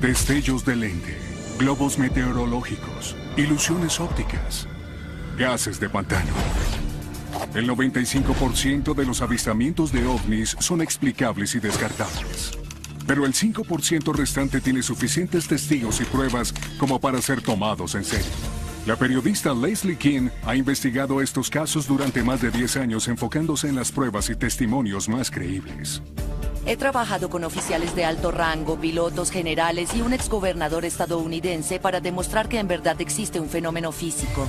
Destellos de lente, globos meteorológicos, ilusiones ópticas, gases de pantano. El 95% de los avistamientos de ovnis son explicables y descartables. Pero el 5% restante tiene suficientes testigos y pruebas como para ser tomados en serio. La periodista Leslie King ha investigado estos casos durante más de 10 años, enfocándose en las pruebas y testimonios más creíbles. He trabajado con oficiales de alto rango, pilotos, generales y un exgobernador estadounidense para demostrar que en verdad existe un fenómeno físico.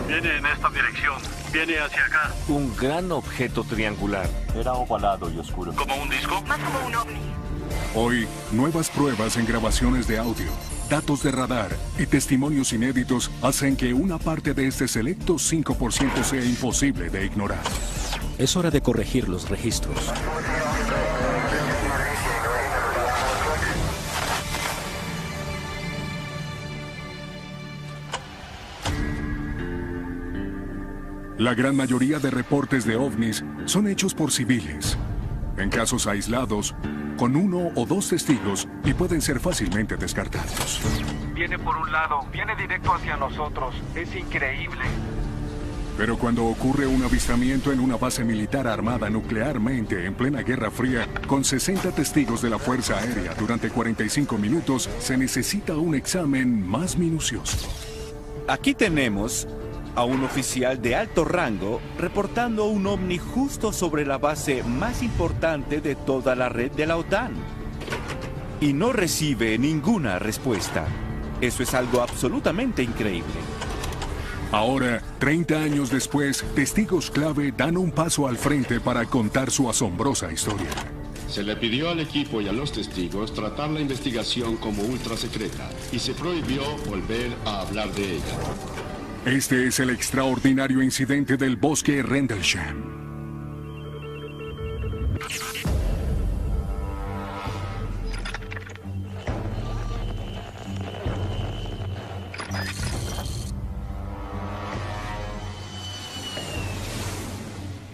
Viene en esta dirección. Viene hacia acá. Un gran objeto triangular. Era ovalado y oscuro. ¿Como un disco? Más como un ovni. Hoy, nuevas pruebas en grabaciones de audio, datos de radar y testimonios inéditos hacen que una parte de este selecto 5% sea imposible de ignorar. Es hora de corregir los registros. La gran mayoría de reportes de ovnis son hechos por civiles, en casos aislados, con 1 o 2 testigos y pueden ser fácilmente descartados. Viene por un lado, viene directo hacia nosotros. Es increíble. Pero cuando ocurre un avistamiento en una base militar armada nuclearmente en plena Guerra Fría, con 60 testigos de la Fuerza Aérea durante 45 minutos, se necesita un examen más minucioso. Aquí tenemos a un oficial de alto rango reportando un ovni justo sobre la base más importante de toda la red de la OTAN. Y no recibe ninguna respuesta. Eso es algo absolutamente increíble. Ahora, 30 años después, testigos clave dan un paso al frente para contar su asombrosa historia. Se le pidió al equipo y a los testigos tratar la investigación como ultra secreta y se prohibió volver a hablar de ella. Este es el extraordinario incidente del bosque Rendlesham.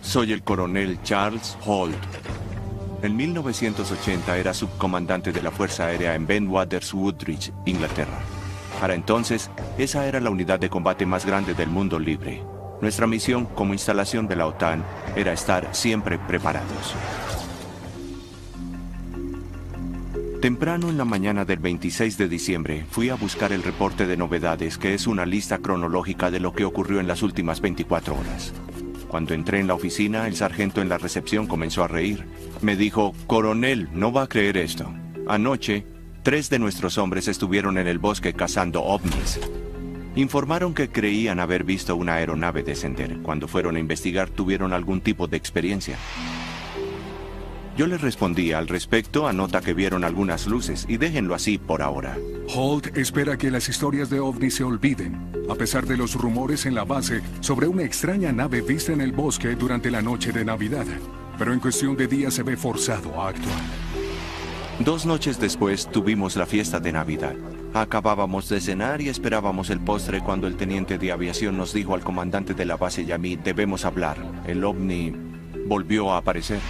Soy el coronel Charles Holt. En 1980 era subcomandante de la Fuerza Aérea en Bentwaters, Woodridge, Inglaterra. Para entonces, esa era la unidad de combate más grande del mundo libre. Nuestra misión como instalación de la OTAN era estar siempre preparados. Temprano en la mañana del 26 de diciembre, fui a buscar el reporte de novedades, que es una lista cronológica de lo que ocurrió en las últimas 24 horas. Cuando entré en la oficina, el sargento en la recepción comenzó a reír. Me dijo: «Coronel, no va a creer esto. Anoche, 3 de nuestros hombres estuvieron en el bosque cazando ovnis. Informaron que creían haber visto una aeronave descender. Cuando fueron a investigar, tuvieron algún tipo de experiencia». Yo les respondí: «Al respecto, anota que vieron algunas luces y déjenlo así por ahora». Holt espera que las historias de ovnis se olviden, a pesar de los rumores en la base sobre una extraña nave vista en el bosque durante la noche de Navidad. Pero en cuestión de días se ve forzado a actuar. 2 noches después tuvimos la fiesta de Navidad. Acabábamos de cenar y esperábamos el postre cuando el teniente de aviación nos dijo al comandante de la base y a mí: «Debemos hablar. El ovni volvió a aparecer».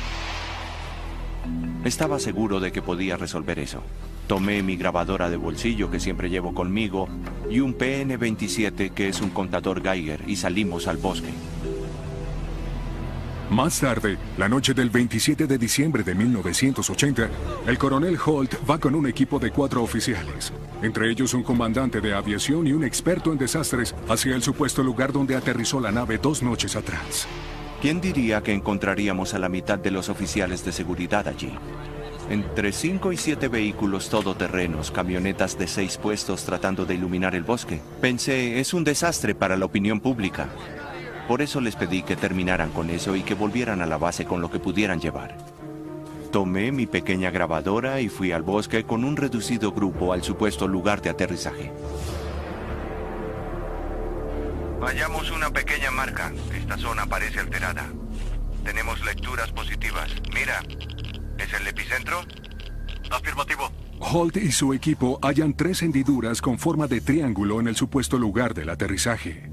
Estaba seguro de que podía resolver eso. Tomé mi grabadora de bolsillo que siempre llevo conmigo y un PN-27, que es un contador Geiger, y salimos al bosque. Más tarde, la noche del 27 de diciembre de 1980, el coronel Holt va con un equipo de 4 oficiales, entre ellos un comandante de aviación y un experto en desastres, hacia el supuesto lugar donde aterrizó la nave 2 noches atrás. ¿Quién diría que encontraríamos a la mitad de los oficiales de seguridad allí? Entre 5 y 7 vehículos todoterrenos, camionetas de 6 puestos tratando de iluminar el bosque. Pensé, es un desastre para la opinión pública. Por eso les pedí que terminaran con eso y que volvieran a la base con lo que pudieran llevar. Tomé mi pequeña grabadora y fui al bosque con un reducido grupo al supuesto lugar de aterrizaje. Hallamos una pequeña marca. Esta zona parece alterada. Tenemos lecturas positivas. Mira, ¿es el epicentro? Afirmativo. Holt y su equipo hallan 3 hendiduras con forma de triángulo en el supuesto lugar del aterrizaje.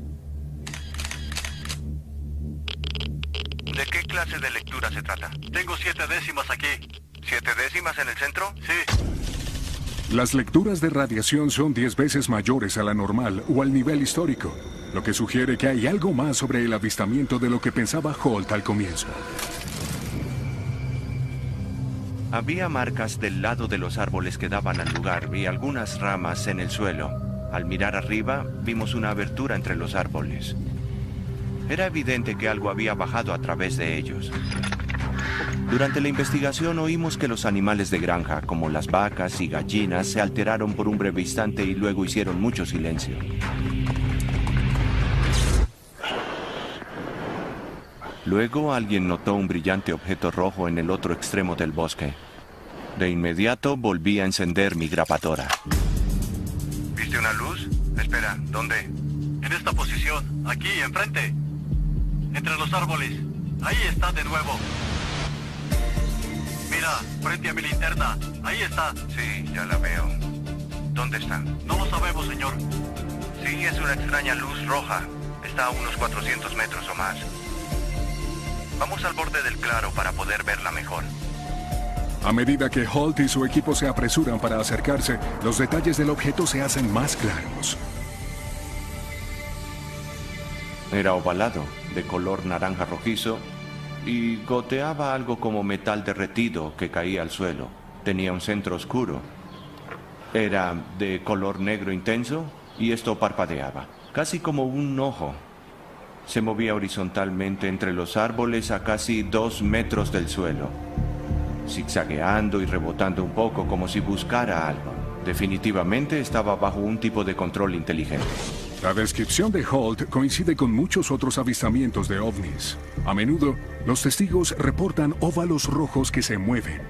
¿De qué clase de lectura se trata? Tengo 7 décimas aquí. ¿7 décimas en el centro? Sí. Las lecturas de radiación son 10 veces mayores a la normal o al nivel histórico, lo que sugiere que hay algo más sobre el avistamiento de lo que pensaba Holt al comienzo. Había marcas del lado de los árboles que daban al lugar y algunas ramas en el suelo. Al mirar arriba, vimos una abertura entre los árboles. Era evidente que algo había bajado a través de ellos. Durante la investigación oímos que los animales de granja, como las vacas y gallinas, se alteraron por un breve instante y luego hicieron mucho silencio. Luego alguien notó un brillante objeto rojo en el otro extremo del bosque. De inmediato volví a encender mi grabadora. ¿Viste una luz? Espera, ¿dónde? En esta posición, aquí, enfrente. Entre los árboles. Ahí está de nuevo. Mira, frente a mi linterna. Ahí está. Sí, ya la veo. ¿Dónde está? No lo sabemos, señor. Sí, es una extraña luz roja. Está a unos 400 metros o más. Vamos al borde del claro para poder verla mejor. A medida que Holt y su equipo se apresuran para acercarse, los detalles del objeto se hacen más claros. Era ovalado, de color naranja rojizo, y goteaba algo como metal derretido que caía al suelo. Tenía un centro oscuro. Era de color negro intenso y esto parpadeaba, casi como un ojo. Se movía horizontalmente entre los árboles a casi 2 metros del suelo, zigzagueando y rebotando un poco como si buscara algo. Definitivamente estaba bajo un tipo de control inteligente. La descripción de Holt coincide con muchos otros avistamientos de ovnis. A menudo, los testigos reportan óvalos rojos que se mueven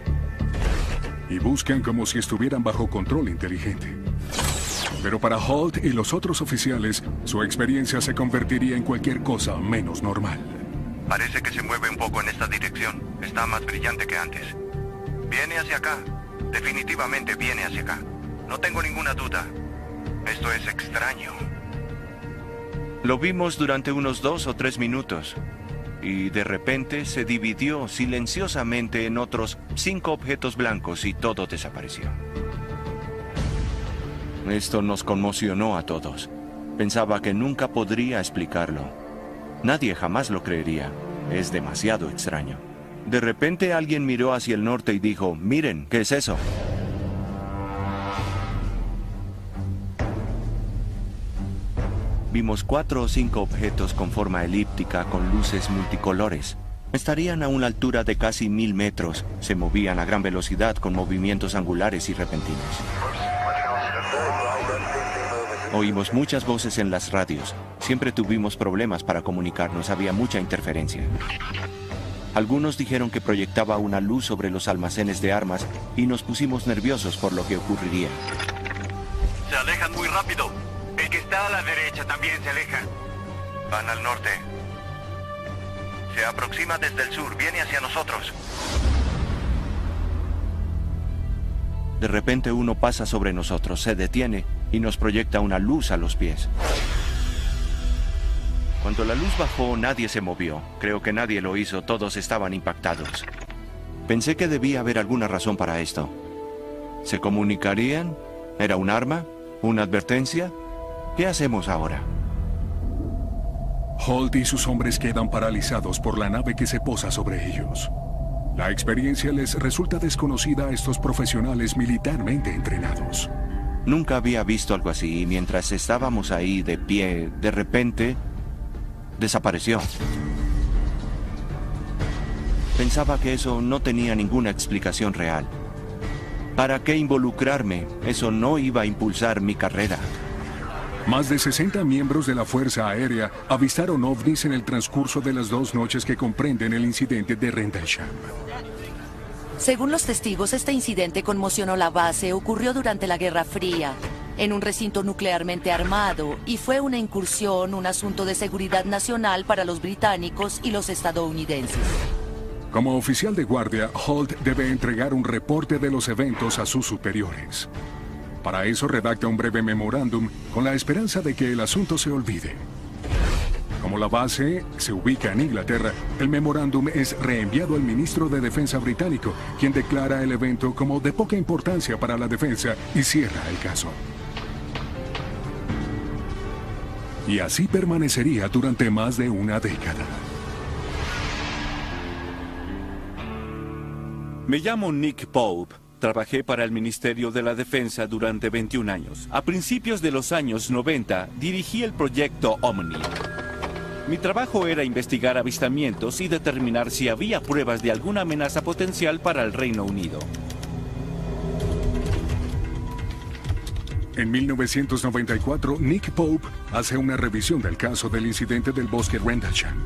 y buscan como si estuvieran bajo control inteligente. Pero para Holt y los otros oficiales, su experiencia se convertiría en cualquier cosa menos normal. Parece que se mueve un poco en esta dirección. Está más brillante que antes. Viene hacia acá. Definitivamente viene hacia acá. No tengo ninguna duda. Esto es extraño. Lo vimos durante unos 2 o 3 minutos. Y de repente se dividió silenciosamente en otros 5 objetos blancos y todo desapareció. Esto nos conmocionó a todos. Pensaba que nunca podría explicarlo. Nadie jamás lo creería. Es demasiado extraño. De repente alguien miró hacia el norte y dijo, miren, ¿qué es eso? Vimos 4 o 5 objetos con forma elíptica con luces multicolores. Estarían a una altura de casi 1000 metros. Se movían a gran velocidad con movimientos angulares y repentinos. Oímos muchas voces en las radios. Siempre tuvimos problemas para comunicarnos, había mucha interferencia. Algunos dijeron que proyectaba una luz sobre los almacenes de armas y nos pusimos nerviosos por lo que ocurriría. Se alejan muy rápido. El que está a la derecha también se aleja. Van al norte. Se aproxima desde el sur, viene hacia nosotros. De repente uno pasa sobre nosotros, se detiene y nos proyecta una luz a los pies. Cuando la luz bajó, nadie se movió. Creo que nadie lo hizo, todos estaban impactados. Pensé que debía haber alguna razón para esto. ¿Se comunicarían? ¿Era un arma? ¿Una advertencia? ¿Qué hacemos ahora? Holt y sus hombres quedan paralizados por la nave que se posa sobre ellos. La experiencia les resulta desconocida a estos profesionales militarmente entrenados. Nunca había visto algo así y mientras estábamos ahí de pie, de repente, desapareció. Pensaba que eso no tenía ninguna explicación real. ¿Para qué involucrarme? Eso no iba a impulsar mi carrera. Más de 60 miembros de la Fuerza Aérea avistaron ovnis en el transcurso de las 2 noches que comprenden el incidente de Rendlesham. Según los testigos, este incidente conmocionó la base, ocurrió durante la Guerra Fría, en un recinto nuclearmente armado, y fue una incursión, un asunto de seguridad nacional para los británicos y los estadounidenses. Como oficial de guardia, Holt debe entregar un reporte de los eventos a sus superiores. Para eso redacta un breve memorándum con la esperanza de que el asunto se olvide. Como la base se ubica en Inglaterra, el memorándum es reenviado al ministro de Defensa británico, quien declara el evento como de poca importancia para la defensa y cierra el caso. Y así permanecería durante más de una década. Me llamo Nick Pope. Trabajé para el Ministerio de la Defensa durante 21 años. A principios de los años 90, dirigí el proyecto Omni. Mi trabajo era investigar avistamientos y determinar si había pruebas de alguna amenaza potencial para el Reino Unido. En 1994, Nick Pope hace una revisión del caso del incidente del bosque Rendlesham.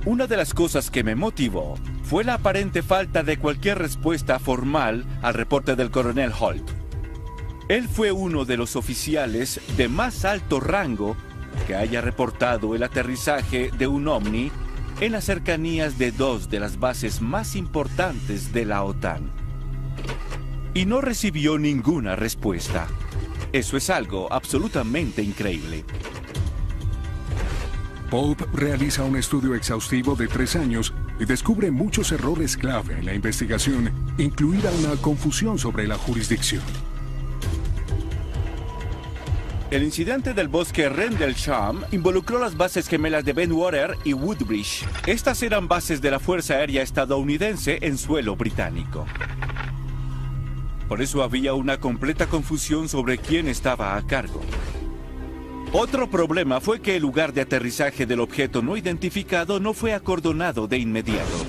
Una de las cosas que me motivó fue la aparente falta de cualquier respuesta formal al reporte del coronel Holt. Él fue uno de los oficiales de más alto rango que haya reportado el aterrizaje de un ovni en las cercanías de dos de las bases más importantes de la OTAN. Y no recibió ninguna respuesta. Eso es algo absolutamente increíble. Pope realiza un estudio exhaustivo de 3 años y descubre muchos errores clave en la investigación, incluida una confusión sobre la jurisdicción. El incidente del bosque Rendlesham involucró las bases gemelas de Bentwater y Woodbridge. Estas eran bases de la Fuerza Aérea estadounidense en suelo británico. Por eso había una completa confusión sobre quién estaba a cargo. Otro problema fue que el lugar de aterrizaje del objeto no identificado no fue acordonado de inmediato.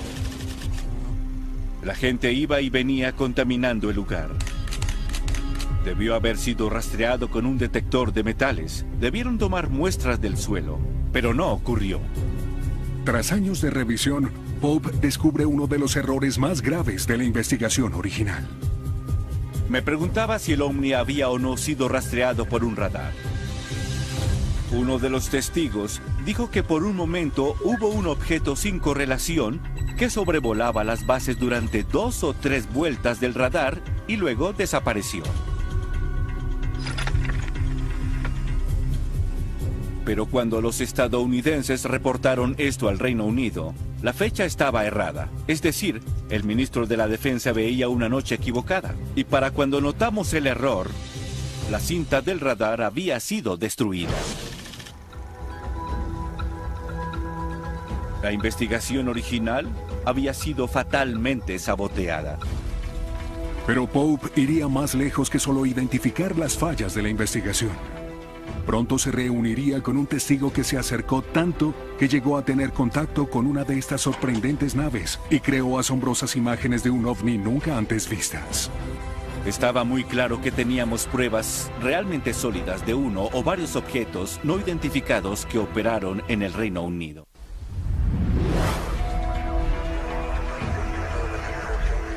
La gente iba y venía contaminando el lugar. Debió haber sido rastreado con un detector de metales. Debieron tomar muestras del suelo, pero no ocurrió. Tras años de revisión, Pope descubre uno de los errores más graves de la investigación original. Me preguntaba si el ovni había o no sido rastreado por un radar. Uno de los testigos dijo que por un momento hubo un objeto sin correlación que sobrevolaba las bases durante 2 o 3 vueltas del radar y luego desapareció. Pero cuando los estadounidenses reportaron esto al Reino Unido, la fecha estaba errada. Es decir, el ministro de la Defensa veía una noche equivocada. Y para cuando notamos el error, la cinta del radar había sido destruida. La investigación original había sido fatalmente saboteada. Pero Pope iría más lejos que solo identificar las fallas de la investigación. Pronto se reuniría con un testigo que se acercó tanto que llegó a tener contacto con una de estas sorprendentes naves y creó asombrosas imágenes de un ovni nunca antes vistas. Estaba muy claro que teníamos pruebas realmente sólidas de uno o varios objetos no identificados que operaron en el Reino Unido.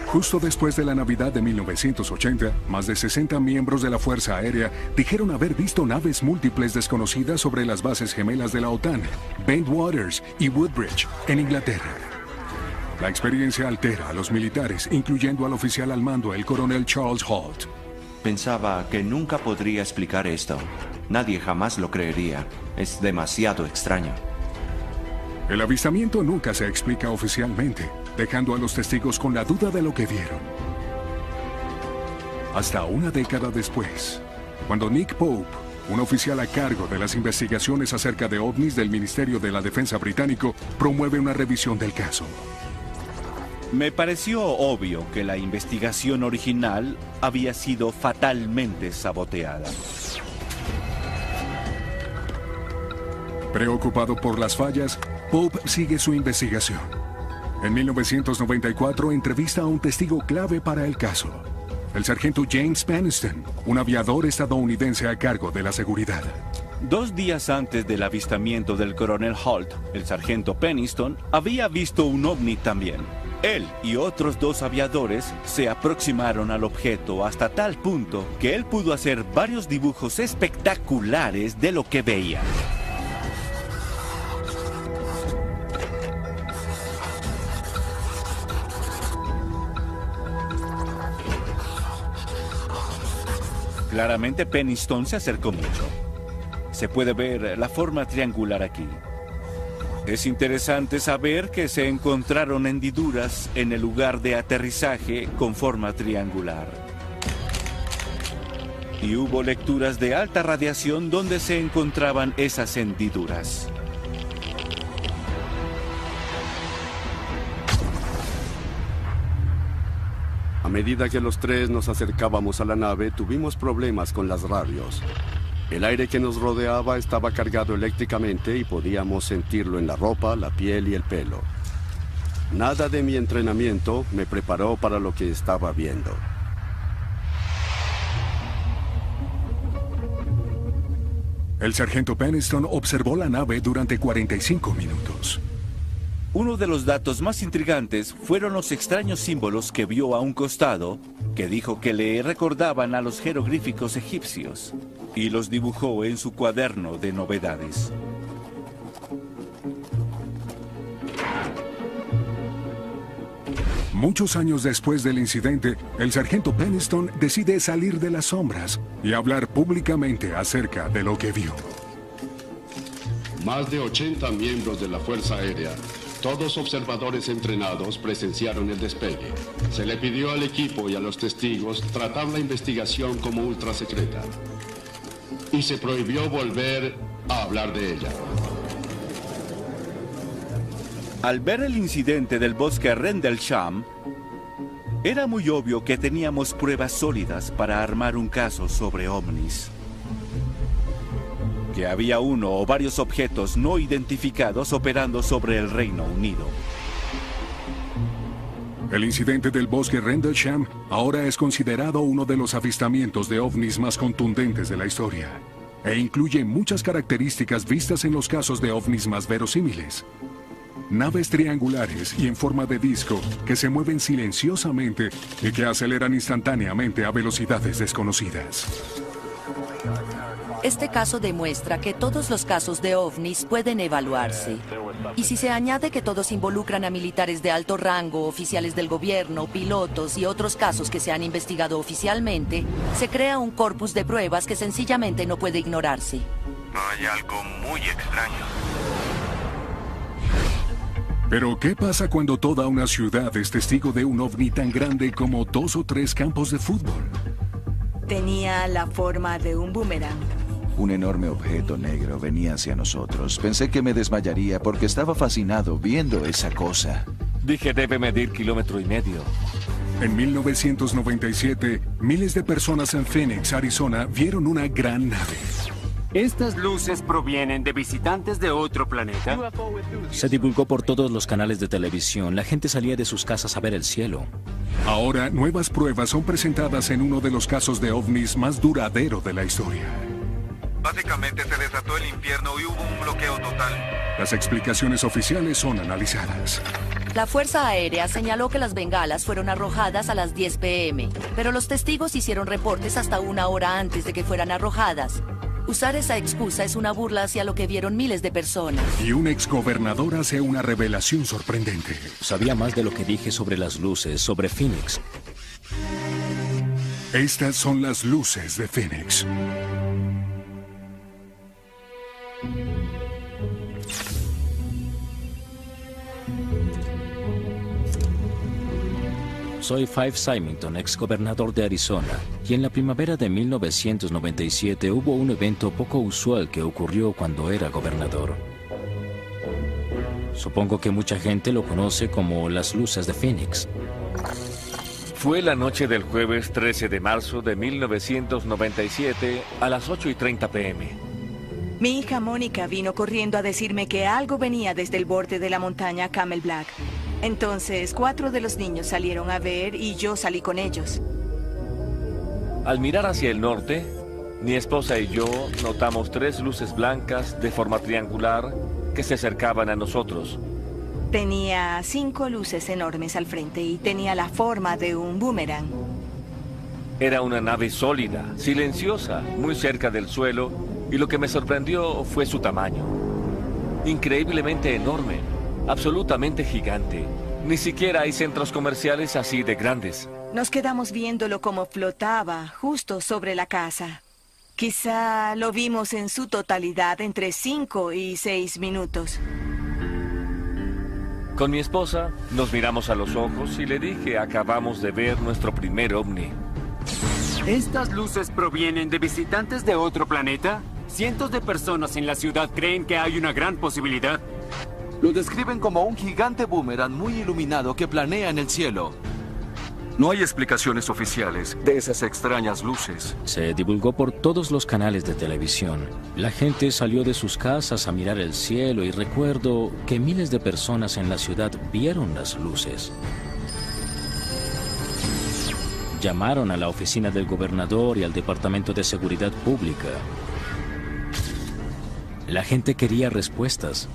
Justo después de la Navidad de 1980, más de 60 miembros de la Fuerza Aérea dijeron haber visto naves múltiples desconocidas sobre las bases gemelas de la OTAN, Bentwater y Woodbridge, en Inglaterra. La experiencia altera a los militares, incluyendo al oficial al mando, el coronel Charles Holt. Pensaba que nunca podría explicar esto. Nadie jamás lo creería. Es demasiado extraño. El avistamiento nunca se explica oficialmente, dejando a los testigos con la duda de lo que vieron. Hasta una década después, cuando Nick Pope, un oficial a cargo de las investigaciones acerca de ovnis del Ministerio de la Defensa británico, promueve una revisión del caso. Me pareció obvio que la investigación original había sido fatalmente saboteada. Preocupado por las fallas, Pope sigue su investigación. En 1994 entrevista a un testigo clave para el caso, el sargento James Peniston, un aviador estadounidense a cargo de la seguridad. 2 días antes del avistamiento del coronel Holt, el sargento Peniston había visto un ovni también. Él y otros 2 aviadores se aproximaron al objeto hasta tal punto que él pudo hacer varios dibujos espectaculares de lo que veía. Claramente Peniston se acercó mucho. Se puede ver la forma triangular aquí. Es interesante saber que se encontraron hendiduras en el lugar de aterrizaje con forma triangular. Y hubo lecturas de alta radiación donde se encontraban esas hendiduras. A medida que los tres nos acercábamos a la nave, tuvimos problemas con las radios. El aire que nos rodeaba estaba cargado eléctricamente y podíamos sentirlo en la ropa, la piel y el pelo. Nada de mi entrenamiento me preparó para lo que estaba viendo. El sargento Peniston observó la nave durante 45 minutos. Uno de los datos más intrigantes fueron los extraños símbolos que vio a un costado, que dijo que le recordaban a los jeroglíficos egipcios, y los dibujó en su cuaderno de novedades. Muchos años después del incidente, el sargento Peniston decide salir de las sombras y hablar públicamente acerca de lo que vio. Más de 80 miembros de la Fuerza Aérea, todos observadores entrenados, presenciaron el despegue. Se le pidió al equipo y a los testigos tratar la investigación como ultra secreta. Y se prohibió volver a hablar de ella. Al ver el incidente del bosque Rendlesham, era muy obvio que teníamos pruebas sólidas para armar un caso sobre ovnis. Que había uno o varios objetos no identificados operando sobre el Reino Unido. El incidente del bosque Rendlesham ahora es considerado uno de los avistamientos de ovnis más contundentes de la historia, e incluye muchas características vistas en los casos de ovnis más verosímiles. Naves triangulares y en forma de disco que se mueven silenciosamente y que aceleran instantáneamente a velocidades desconocidas. Este caso demuestra que todos los casos de ovnis pueden evaluarse. Y si se añade que todos involucran a militares de alto rango, oficiales del gobierno, pilotos y otros casos que se han investigado oficialmente, se crea un corpus de pruebas que sencillamente no puede ignorarse. Hay algo muy extraño. Pero, ¿qué pasa cuando toda una ciudad es testigo de un ovni tan grande como 2 o 3 campos de fútbol? Tenía la forma de un boomerang. Un enorme objeto negro venía hacia nosotros. Pensé que me desmayaría porque estaba fascinado viendo esa cosa. Dije, debe medir 1,5 kilómetros. En 1997, miles de personas en Phoenix, Arizona, vieron una gran nave. ¿Estas luces provienen de visitantes de otro planeta? Se divulgó por todos los canales de televisión. La gente salía de sus casas a ver el cielo. Ahora, nuevas pruebas son presentadas en uno de los casos de ovnis más duradero de la historia. Básicamente se desató el infierno y hubo un bloqueo total. Las explicaciones oficiales son analizadas. La Fuerza Aérea señaló que las bengalas fueron arrojadas a las 10 p.m., pero los testigos hicieron reportes hasta 1 hora antes de que fueran arrojadas. Usar esa excusa es una burla hacia lo que vieron miles de personas. Y un exgobernador hace una revelación sorprendente. Sabía más de lo que dije sobre las luces, sobre Phoenix. Estas son las luces de Phoenix. Soy Fife Symington, exgobernador de Arizona, y en la primavera de 1997 hubo un evento poco usual que ocurrió cuando era gobernador. Supongo que mucha gente lo conoce como las luces de Phoenix. Fue la noche del jueves 13 de marzo de 1997 a las 8:30 p.m. Mi hija Mónica vino corriendo a decirme que algo venía desde el borde de la montaña Camel Black. Entonces, 4 de los niños salieron a ver y yo salí con ellos. Al mirar hacia el norte, mi esposa y yo notamos 3 luces blancas de forma triangular que se acercaban a nosotros. Tenía 5 luces enormes al frente y tenía la forma de un boomerang. Era una nave sólida, silenciosa, muy cerca del suelo, y lo que me sorprendió fue su tamaño. Increíblemente enorme, absolutamente gigante. Ni siquiera hay centros comerciales así de grandes. Nos quedamos viéndolo como flotaba justo sobre la casa. Quizá lo vimos en su totalidad entre 5 y 6 minutos. Con mi esposa nos miramos a los ojos y le dije, acabamos de ver nuestro primer ovni. ¿Estas luces provienen de visitantes de otro planeta? Cientos de personas en la ciudad creen que hay una gran posibilidad. Lo describen como un gigante boomerang muy iluminado que planea en el cielo. No hay explicaciones oficiales de esas extrañas luces. Se divulgó por todos los canales de televisión. La gente salió de sus casas a mirar el cielo y recuerdo que miles de personas en la ciudad vieron las luces. Llamaron a la oficina del gobernador y al Departamento de Seguridad Pública. La gente quería respuestas.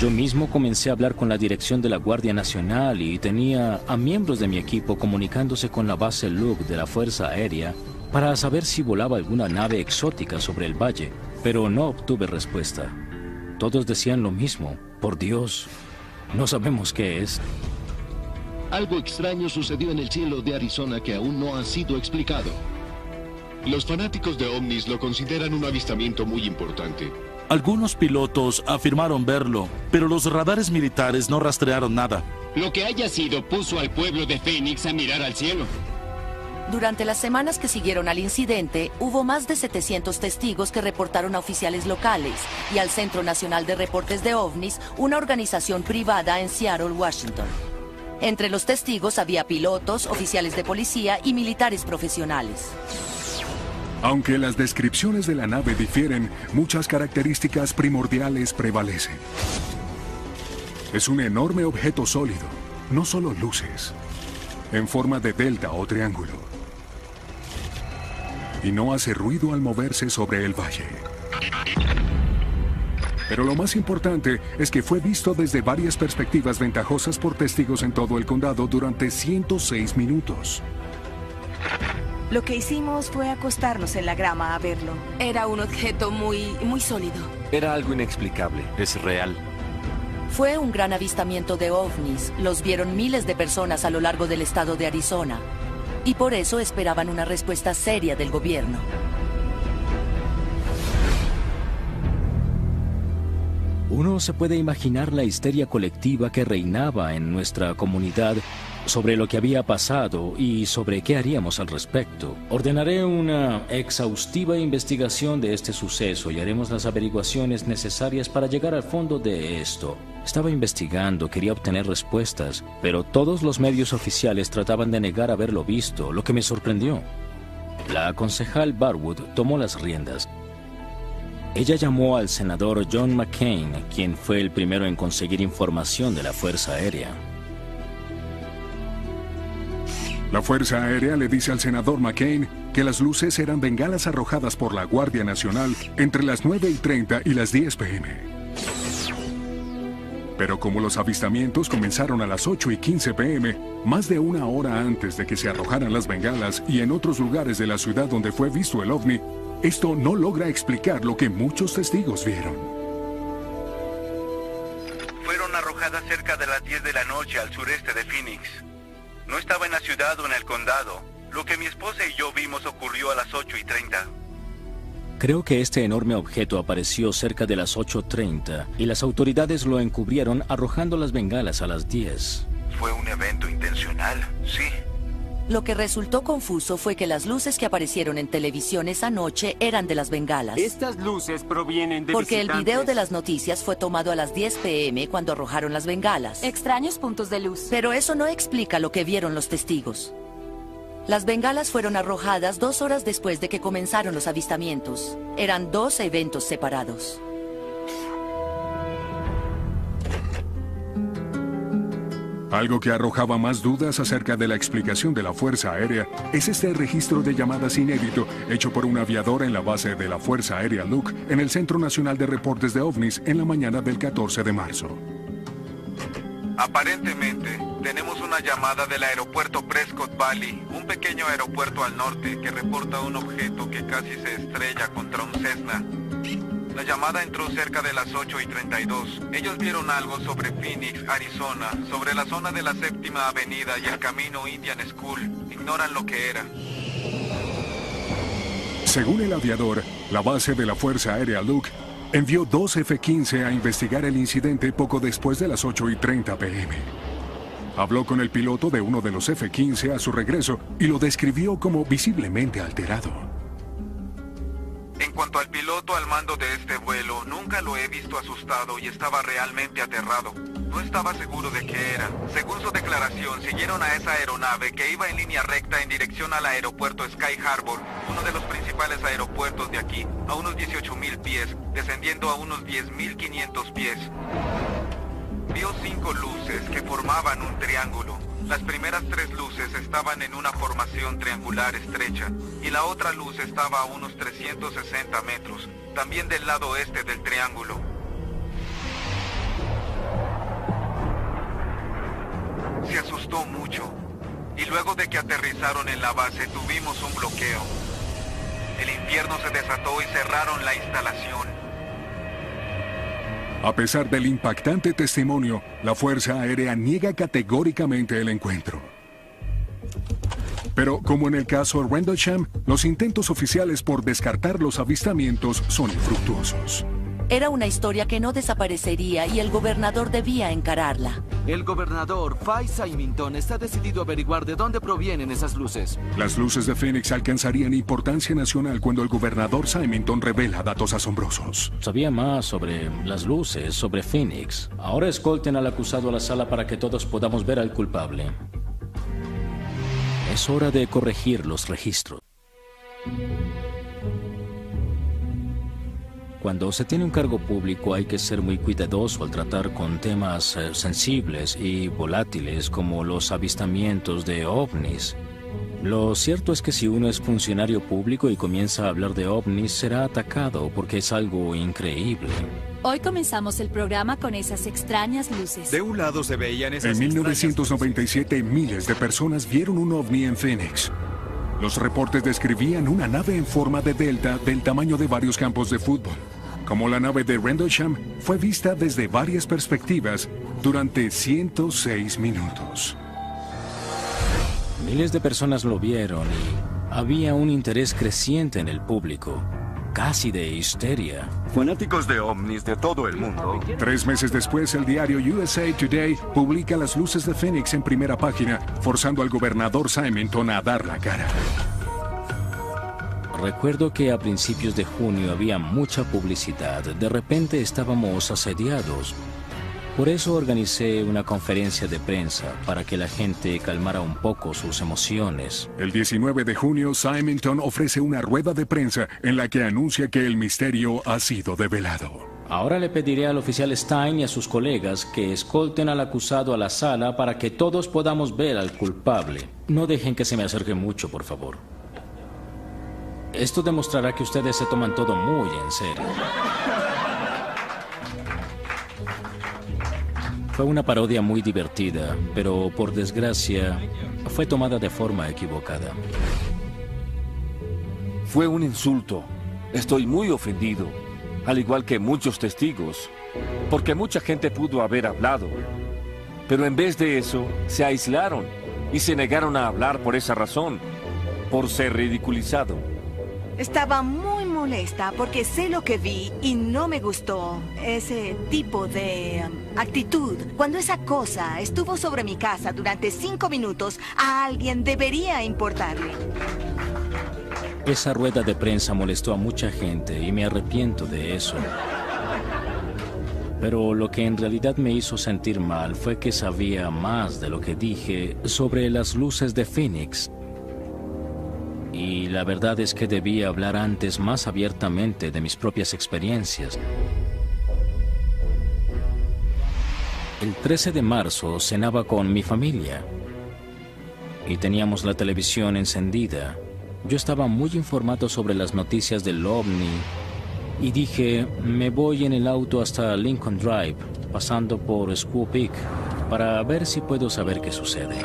Yo mismo comencé a hablar con la dirección de la Guardia Nacional y tenía a miembros de mi equipo comunicándose con la base Luke de la Fuerza Aérea para saber si volaba alguna nave exótica sobre el valle, pero no obtuve respuesta. Todos decían lo mismo. Por Dios, no sabemos qué es. Algo extraño sucedió en el cielo de Arizona que aún no ha sido explicado. Los fanáticos de ovnis lo consideran un avistamiento muy importante. Algunos pilotos afirmaron verlo, pero los radares militares no rastrearon nada. Lo que haya sido puso al pueblo de Phoenix a mirar al cielo. Durante las semanas que siguieron al incidente, hubo más de 700 testigos que reportaron a oficiales locales y al Centro Nacional de Reportes de OVNIs, una organización privada en Seattle, Washington. Entre los testigos había pilotos, oficiales de policía y militares profesionales. Aunque las descripciones de la nave difieren, muchas características primordiales prevalecen. Es un enorme objeto sólido, no solo luces, en forma de delta o triángulo. Y no hace ruido al moverse sobre el valle. Pero lo más importante es que fue visto desde varias perspectivas ventajosas por testigos en todo el condado durante 106 minutos. Lo que hicimos fue acostarnos en la grama a verlo. Era un objeto muy sólido. Era algo inexplicable. Es real. Fue un gran avistamiento de ovnis. Los vieron miles de personas a lo largo del estado de Arizona. Y por eso esperaban una respuesta seria del gobierno. Uno se puede imaginar la histeria colectiva que reinaba en nuestra comunidad sobre lo que había pasado y sobre qué haríamos al respecto. Ordenaré una exhaustiva investigación de este suceso y haremos las averiguaciones necesarias para llegar al fondo de esto. Estaba investigando, quería obtener respuestas, pero todos los medios oficiales trataban de negar haberlo visto, lo que me sorprendió. La concejal Barwood tomó las riendas. Ella llamó al senador John McCain, quien fue el primero en conseguir información de la Fuerza Aérea. La Fuerza Aérea le dice al senador McCain que las luces eran bengalas arrojadas por la Guardia Nacional entre las 9:30 y las 10 p.m. Pero como los avistamientos comenzaron a las 8:15 p.m., más de una hora antes de que se arrojaran las bengalas y en otros lugares de la ciudad donde fue visto el ovni, esto no logra explicar lo que muchos testigos vieron. Fueron arrojadas cerca de las 10 de la noche al sureste de Phoenix. No estaba en la ciudad o en el condado. Lo que mi esposa y yo vimos ocurrió a las 8:30. Creo que este enorme objeto apareció cerca de las 8:30 y las autoridades lo encubrieron arrojando las bengalas a las 10. Fue un evento intencional, sí. Lo que resultó confuso fue que las luces que aparecieron en televisión esa noche eran de las bengalas. Estas luces provienen de Porque visitantes. el video de las noticias fue tomado a las 10 p.m. cuando arrojaron las bengalas. Extraños puntos de luz. Pero eso no explica lo que vieron los testigos. Las bengalas fueron arrojadas 2 horas después de que comenzaron los avistamientos. Eran 2 eventos separados. Algo que arrojaba más dudas acerca de la explicación de la Fuerza Aérea es este registro de llamadas inédito hecho por un aviador en la base de la Fuerza Aérea Luke en el Centro Nacional de Reportes de OVNIs en la mañana del 14 de marzo. Aparentemente, tenemos una llamada del aeropuerto Prescott Valley, un pequeño aeropuerto al norte que reporta un objeto que casi se estrella contra un Cessna. La llamada entró cerca de las 8:32. Ellos vieron algo sobre Phoenix, Arizona, sobre la zona de la 7ª Avenida y el camino Indian School. Ignoran lo que era. Según el aviador, la base de la Fuerza Aérea Luke envió 2 F-15 a investigar el incidente poco después de las 8:30 p.m. Habló con el piloto de uno de los F-15 a su regreso y lo describió como visiblemente alterado. En cuanto al piloto al mando de este vuelo, nunca lo he visto asustado y estaba realmente aterrado. No estaba seguro de qué era. Según su declaración, siguieron a esa aeronave que iba en línea recta en dirección al aeropuerto Sky Harbor, uno de los principales aeropuertos de aquí, a unos 18.000 pies, descendiendo a unos 10.500 pies. Vio 5 luces que formaban un triángulo. Las primeras 3 luces estaban en una formación triangular estrecha y la otra luz estaba a unos 360 metros, también del lado este del triángulo. Se asustó mucho y luego de que aterrizaron en la base tuvimos un bloqueo. El infierno se desató y cerraron la instalación. A pesar del impactante testimonio, la Fuerza Aérea niega categóricamente el encuentro. Pero, como en el caso Rendlesham, los intentos oficiales por descartar los avistamientos son infructuosos. Era una historia que no desaparecería y el gobernador debía encararla. El gobernador, Fay Symington, está decidido a averiguar de dónde provienen esas luces. Las luces de Phoenix alcanzarían importancia nacional cuando el gobernador Symington revela datos asombrosos. Sabía más sobre las luces, sobre Phoenix. Ahora escolten al acusado a la sala para que todos podamos ver al culpable. Es hora de corregir los registros. Cuando se tiene un cargo público hay que ser muy cuidadoso al tratar con temas sensibles y volátiles como los avistamientos de ovnis. Lo cierto es que si uno es funcionario público y comienza a hablar de ovnis, será atacado porque es algo increíble. Hoy comenzamos el programa con esas extrañas luces. De un lado se veían esas En 1997, miles de personas vieron un ovni en Phoenix. Los reportes describían una nave en forma de delta del tamaño de varios campos de fútbol. Como la nave de Rendlesham, fue vista desde varias perspectivas durante 106 minutos. Miles de personas lo vieron y había un interés creciente en el público, casi de histeria. Fanáticos de ovnis de todo el mundo. 3 meses después, el diario USA Today publica las luces de Phoenix en primera página, forzando al gobernador Symington a dar la cara. Recuerdo que a principios de junio había mucha publicidad. De repente estábamos asediados. Por eso organicé una conferencia de prensa para que la gente calmara un poco sus emociones. El 19 de junio, Symington ofrece una rueda de prensa en la que anuncia que el misterio ha sido develado. Ahora le pediré al oficial Stein y a sus colegas que escolten al acusado a la sala para que todos podamos ver al culpable. No dejen que se me acerque mucho, por favor. Esto demostrará que ustedes se toman todo muy en serio. Fue una parodia muy divertida, pero por desgracia fue tomada de forma equivocada. Fue un insulto. Estoy muy ofendido, al igual que muchos testigos, porque mucha gente pudo haber hablado. Pero en vez de eso, se aislaron y se negaron a hablar por esa razón, por ser ridiculizado. Estaba muy molesta porque sé lo que vi y no me gustó ese tipo de actitud. Cuando esa cosa estuvo sobre mi casa durante 5 minutos, a alguien debería importarle. Esa rueda de prensa molestó a mucha gente y me arrepiento de eso. Pero lo que en realidad me hizo sentir mal fue que sabía más de lo que dije sobre las luces de Phoenix. Y la verdad es que debía hablar antes más abiertamente de mis propias experiencias. El 13 de marzo cenaba con mi familia y teníamos la televisión encendida. Yo estaba muy informado sobre las noticias del ovni y dije, me voy en el auto hasta Lincoln Drive, pasando por Squaw Peak, para ver si puedo saber qué sucede.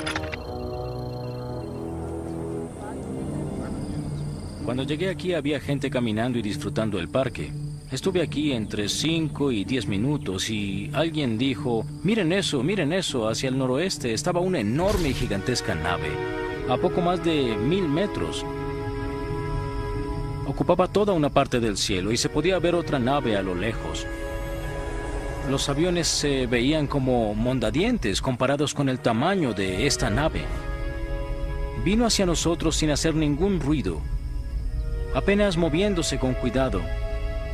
Cuando llegué aquí había gente caminando y disfrutando el parque. Estuve aquí entre 5 y 10 minutos y alguien dijo, miren eso, hacia el noroeste estaba una enorme y gigantesca nave, a poco más de 1000 metros. Ocupaba toda una parte del cielo y se podía ver otra nave a lo lejos. Los aviones se veían como mondadientes comparados con el tamaño de esta nave. Vino hacia nosotros sin hacer ningún ruido, apenas moviéndose con cuidado.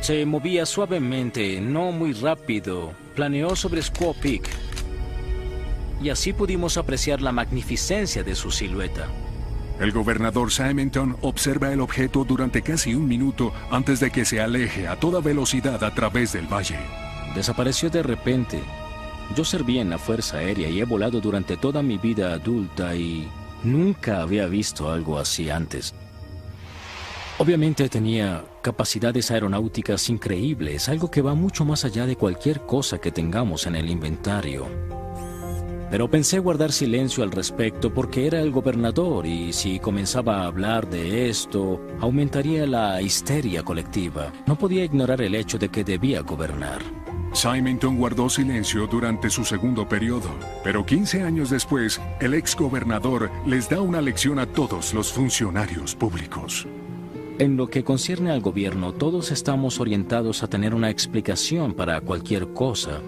Se movía suavemente, no muy rápido. Planeó sobre Squaw Peak. Y así pudimos apreciar la magnificencia de su silueta. El gobernador Simonton observa el objeto durante casi un minuto antes de que se aleje a toda velocidad a través del valle. Desapareció de repente. Yo serví en la Fuerza Aérea y he volado durante toda mi vida adulta y nunca había visto algo así antes. Obviamente tenía capacidades aeronáuticas increíbles, algo que va mucho más allá de cualquier cosa que tengamos en el inventario. Pero pensé guardar silencio al respecto porque era el gobernador y si comenzaba a hablar de esto, aumentaría la histeria colectiva. No podía ignorar el hecho de que debía gobernar. Simonton guardó silencio durante su segundo periodo, pero 15 años después, el exgobernador les da una lección a todos los funcionarios públicos. En lo que concierne al gobierno, todos estamos orientados a tener una explicación para cualquier cosa.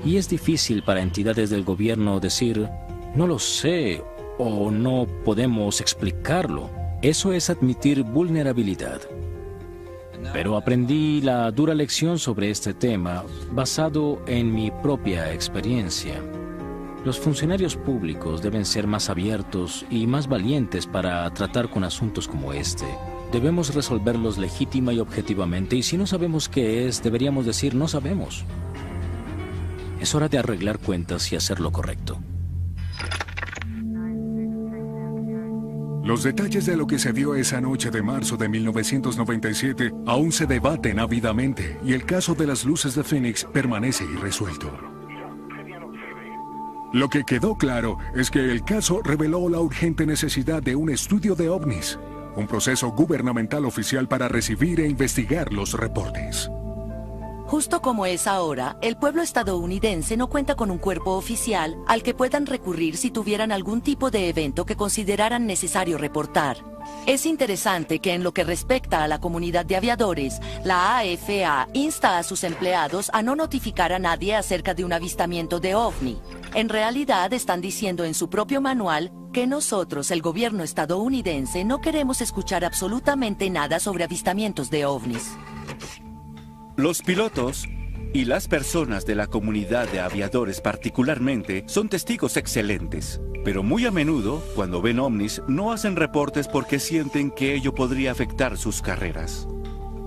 Y es difícil para entidades del gobierno decir, no lo sé o no podemos explicarlo. Eso es admitir vulnerabilidad. Pero aprendí la dura lección sobre este tema basado en mi propia experiencia. Los funcionarios públicos deben ser más abiertos y más valientes para tratar con asuntos como este. Debemos resolverlos legítima y objetivamente, y si no sabemos qué es, deberíamos decir no sabemos. Es hora de arreglar cuentas y hacer lo correcto. Los detalles de lo que se vio esa noche de marzo de 1997 aún se debaten ávidamente y el caso de las luces de Phoenix permanece irresuelto. Lo que quedó claro es que el caso reveló la urgente necesidad de un estudio de ovnis, un proceso gubernamental oficial para recibir e investigar los reportes. Justo como es ahora, el pueblo estadounidense no cuenta con un cuerpo oficial al que puedan recurrir si tuvieran algún tipo de evento que consideraran necesario reportar. Es interesante que en lo que respecta a la comunidad de aviadores, la AFA insta a sus empleados a no notificar a nadie acerca de un avistamiento de ovni. En realidad están diciendo en su propio manual que nosotros, el gobierno estadounidense, no queremos escuchar absolutamente nada sobre avistamientos de ovnis. Los pilotos y las personas de la comunidad de aviadores particularmente son testigos excelentes, pero muy a menudo, cuando ven ovnis, no hacen reportes porque sienten que ello podría afectar sus carreras.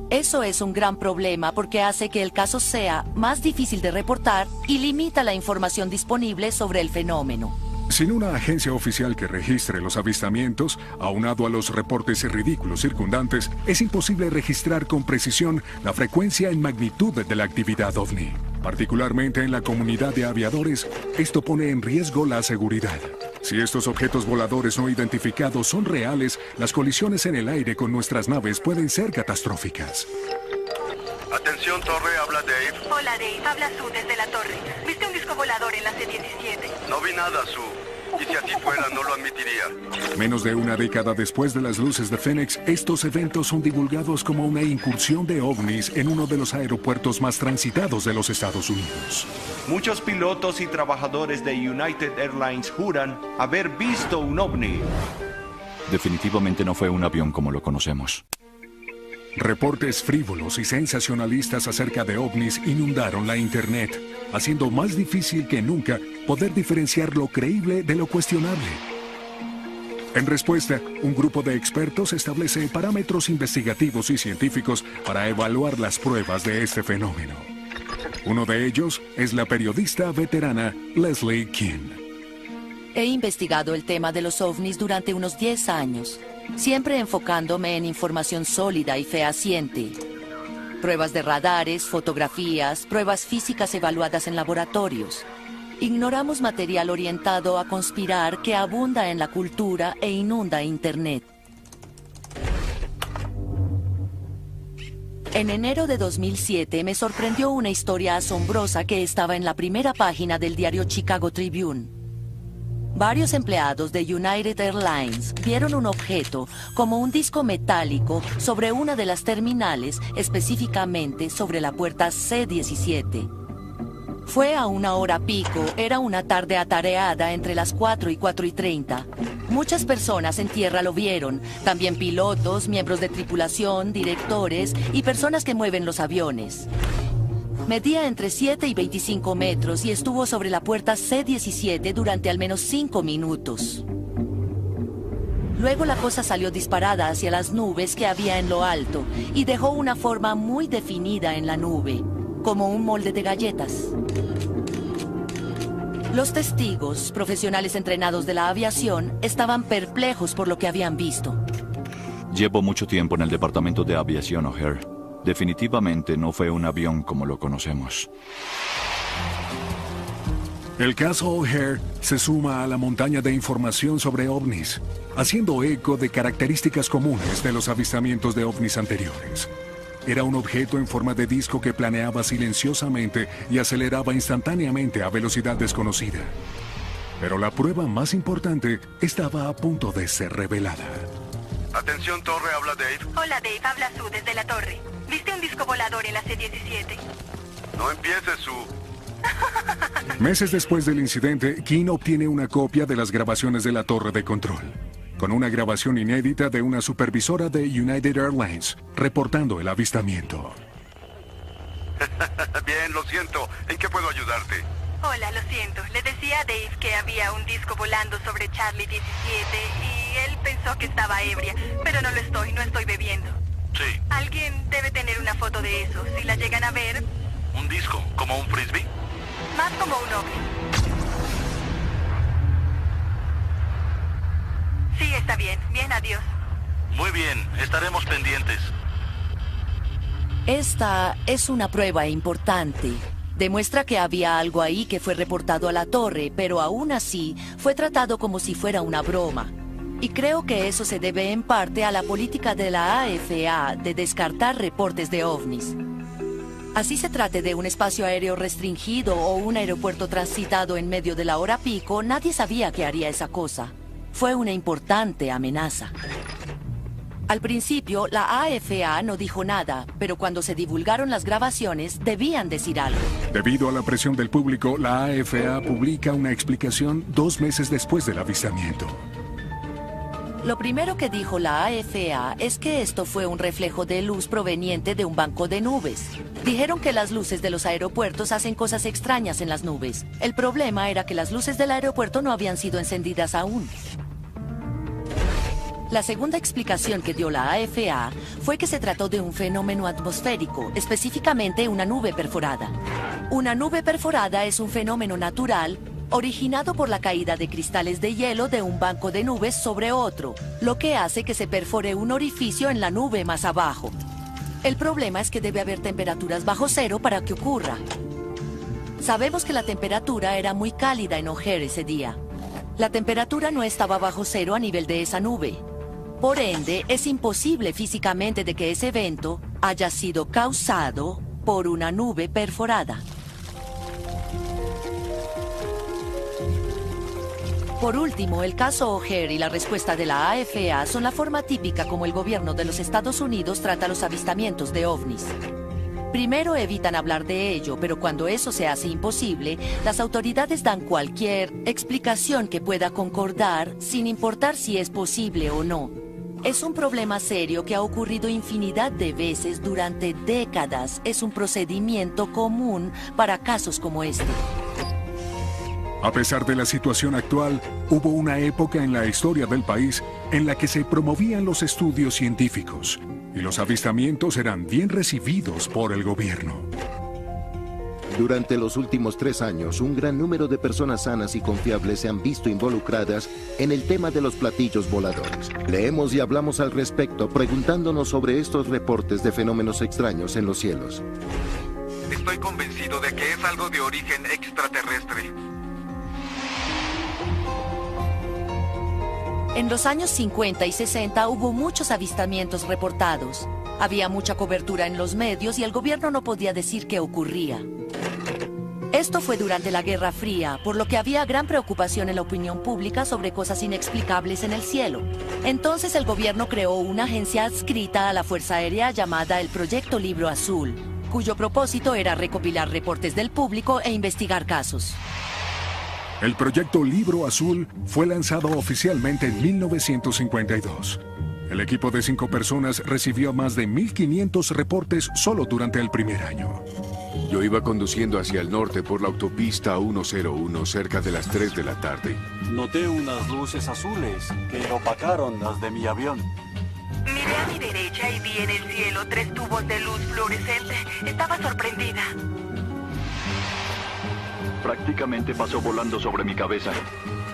Eso es un gran problema porque hace que el caso sea más difícil de reportar y limita la información disponible sobre el fenómeno. Sin una agencia oficial que registre los avistamientos, aunado a los reportes ridículos circundantes, es imposible registrar con precisión la frecuencia y magnitud de la actividad ovni. Particularmente en la comunidad de aviadores, esto pone en riesgo la seguridad. Si estos objetos voladores no identificados son reales, las colisiones en el aire con nuestras naves pueden ser catastróficas. Atención, torre, habla Dave. Hola, Dave. Habla Sue desde la torre. ¿Viste un disco volador en la C-17? No vi nada, Sue. Y si así fuera, no lo admitiría. Menos de una década después de las luces de Phoenix, estos eventos son divulgados como una incursión de ovnis en uno de los aeropuertos más transitados de los Estados Unidos. Muchos pilotos y trabajadores de United Airlines juran haber visto un ovni. Definitivamente no fue un avión como lo conocemos. Reportes frívolos y sensacionalistas acerca de ovnis inundaron la Internet, haciendo más difícil que nunca poder diferenciar lo creíble de lo cuestionable. En respuesta, un grupo de expertos establece parámetros investigativos y científicos para evaluar las pruebas de este fenómeno. Uno de ellos es la periodista veterana Leslie Kean. He investigado el tema de los ovnis durante unos 10 años. Siempre enfocándome en información sólida y fehaciente. Pruebas de radares, fotografías, pruebas físicas evaluadas en laboratorios. Ignoramos material orientado a conspirar que abunda en la cultura e inunda Internet. En enero de 2007 me sorprendió una historia asombrosa que estaba en la primera página del diario Chicago Tribune. Varios empleados de United Airlines vieron un objeto como un disco metálico sobre una de las terminales, específicamente sobre la puerta C-17. Fue a una hora pico, era una tarde atareada entre las 4 y 4:30. Muchas personas en tierra lo vieron, también pilotos, miembros de tripulación, directores y personas que mueven los aviones. Medía entre 7 y 25 metros y estuvo sobre la puerta C-17 durante al menos 5 minutos. Luego la cosa salió disparada hacia las nubes que había en lo alto y dejó una forma muy definida en la nube, como un molde de galletas. Los testigos, profesionales entrenados de la aviación, estaban perplejos por lo que habían visto. Llevo mucho tiempo en el departamento de aviación, O'Hare. Definitivamente no fue un avión como lo conocemos. El caso O'Hare se suma a la montaña de información sobre ovnis, haciendo eco de características comunes de los avistamientos de ovnis anteriores. Era un objeto en forma de disco que planeaba silenciosamente y aceleraba instantáneamente a velocidad desconocida. Pero la prueba más importante estaba a punto de ser revelada. Atención, torre, habla Dave. Hola, Dave, habla Sue desde la torre. ¿Viste un disco volador en la C-17? No empieces, Sue. Meses después del incidente, King obtiene una copia de las grabaciones de la torre de control, con una grabación inédita de una supervisora de United Airlines, reportando el avistamiento. Bien, lo siento. ¿En qué puedo ayudarte? Hola, lo siento. Le decía a Dave que había un disco volando sobre Charlie 17 y él pensó que estaba ebria, pero no lo estoy, no estoy bebiendo. Sí. Alguien debe tener una foto de eso. Si la llegan a ver... ¿Un disco? ¿Como un frisbee? Más como un ovni. Sí, está bien. Bien, adiós. Muy bien, estaremos pendientes. Esta es una prueba importante. Demuestra que había algo ahí que fue reportado a la torre, pero aún así fue tratado como si fuera una broma. Y creo que eso se debe en parte a la política de la AFA de descartar reportes de ovnis. Así se trate de un espacio aéreo restringido o un aeropuerto transitado en medio de la hora pico, nadie sabía que haría esa cosa. Fue una importante amenaza. Al principio, la AFA no dijo nada, pero cuando se divulgaron las grabaciones, debían decir algo. Debido a la presión del público, la AFA publica una explicación 2 meses después del avistamiento. Lo primero que dijo la AFA es que esto fue un reflejo de luz proveniente de un banco de nubes. Dijeron que las luces de los aeropuertos hacen cosas extrañas en las nubes. El problema era que las luces del aeropuerto no habían sido encendidas aún. La segunda explicación que dio la AFA fue que se trató de un fenómeno atmosférico, específicamente una nube perforada. Una nube perforada es un fenómeno natural originado por la caída de cristales de hielo de un banco de nubes sobre otro, lo que hace que se perfore un orificio en la nube más abajo. El problema es que debe haber temperaturas bajo cero para que ocurra. Sabemos que la temperatura era muy cálida en O'Hare ese día. La temperatura no estaba bajo cero a nivel de esa nube. Por ende, es imposible físicamente de que ese evento haya sido causado por una nube perforada. Por último, el caso O'Hare y la respuesta de la AFA son la forma típica como el gobierno de los Estados Unidos trata los avistamientos de ovnis. Primero evitan hablar de ello, pero cuando eso se hace imposible, las autoridades dan cualquier explicación que pueda concordar, sin importar si es posible o no. Es un problema serio que ha ocurrido infinidad de veces durante décadas. Es un procedimiento común para casos como este. A pesar de la situación actual, hubo una época en la historia del país en la que se promovían los estudios científicos y los avistamientos eran bien recibidos por el gobierno. Durante los últimos 3 años, un gran número de personas sanas y confiables se han visto involucradas en el tema de los platillos voladores. Leemos y hablamos al respecto, preguntándonos sobre estos reportes de fenómenos extraños en los cielos. Estoy convencido de que es algo de origen extraterrestre. En los años 50 y 60 hubo muchos avistamientos reportados. Había mucha cobertura en los medios y el gobierno no podía decir qué ocurría. Esto fue durante la Guerra Fría, por lo que había gran preocupación en la opinión pública sobre cosas inexplicables en el cielo. Entonces el gobierno creó una agencia adscrita a la Fuerza Aérea llamada el Proyecto Libro Azul, cuyo propósito era recopilar reportes del público e investigar casos. El proyecto Libro Azul fue lanzado oficialmente en 1952. El equipo de 5 personas recibió más de 1.500 reportes solo durante el primer año. Yo iba conduciendo hacia el norte por la autopista 101 cerca de las 3 de la tarde. Noté unas luces azules que opacaron las de mi avión. Miré a mi derecha y vi en el cielo 3 tubos de luz fluorescente. Estaba sorprendida. Prácticamente pasó volando sobre mi cabeza.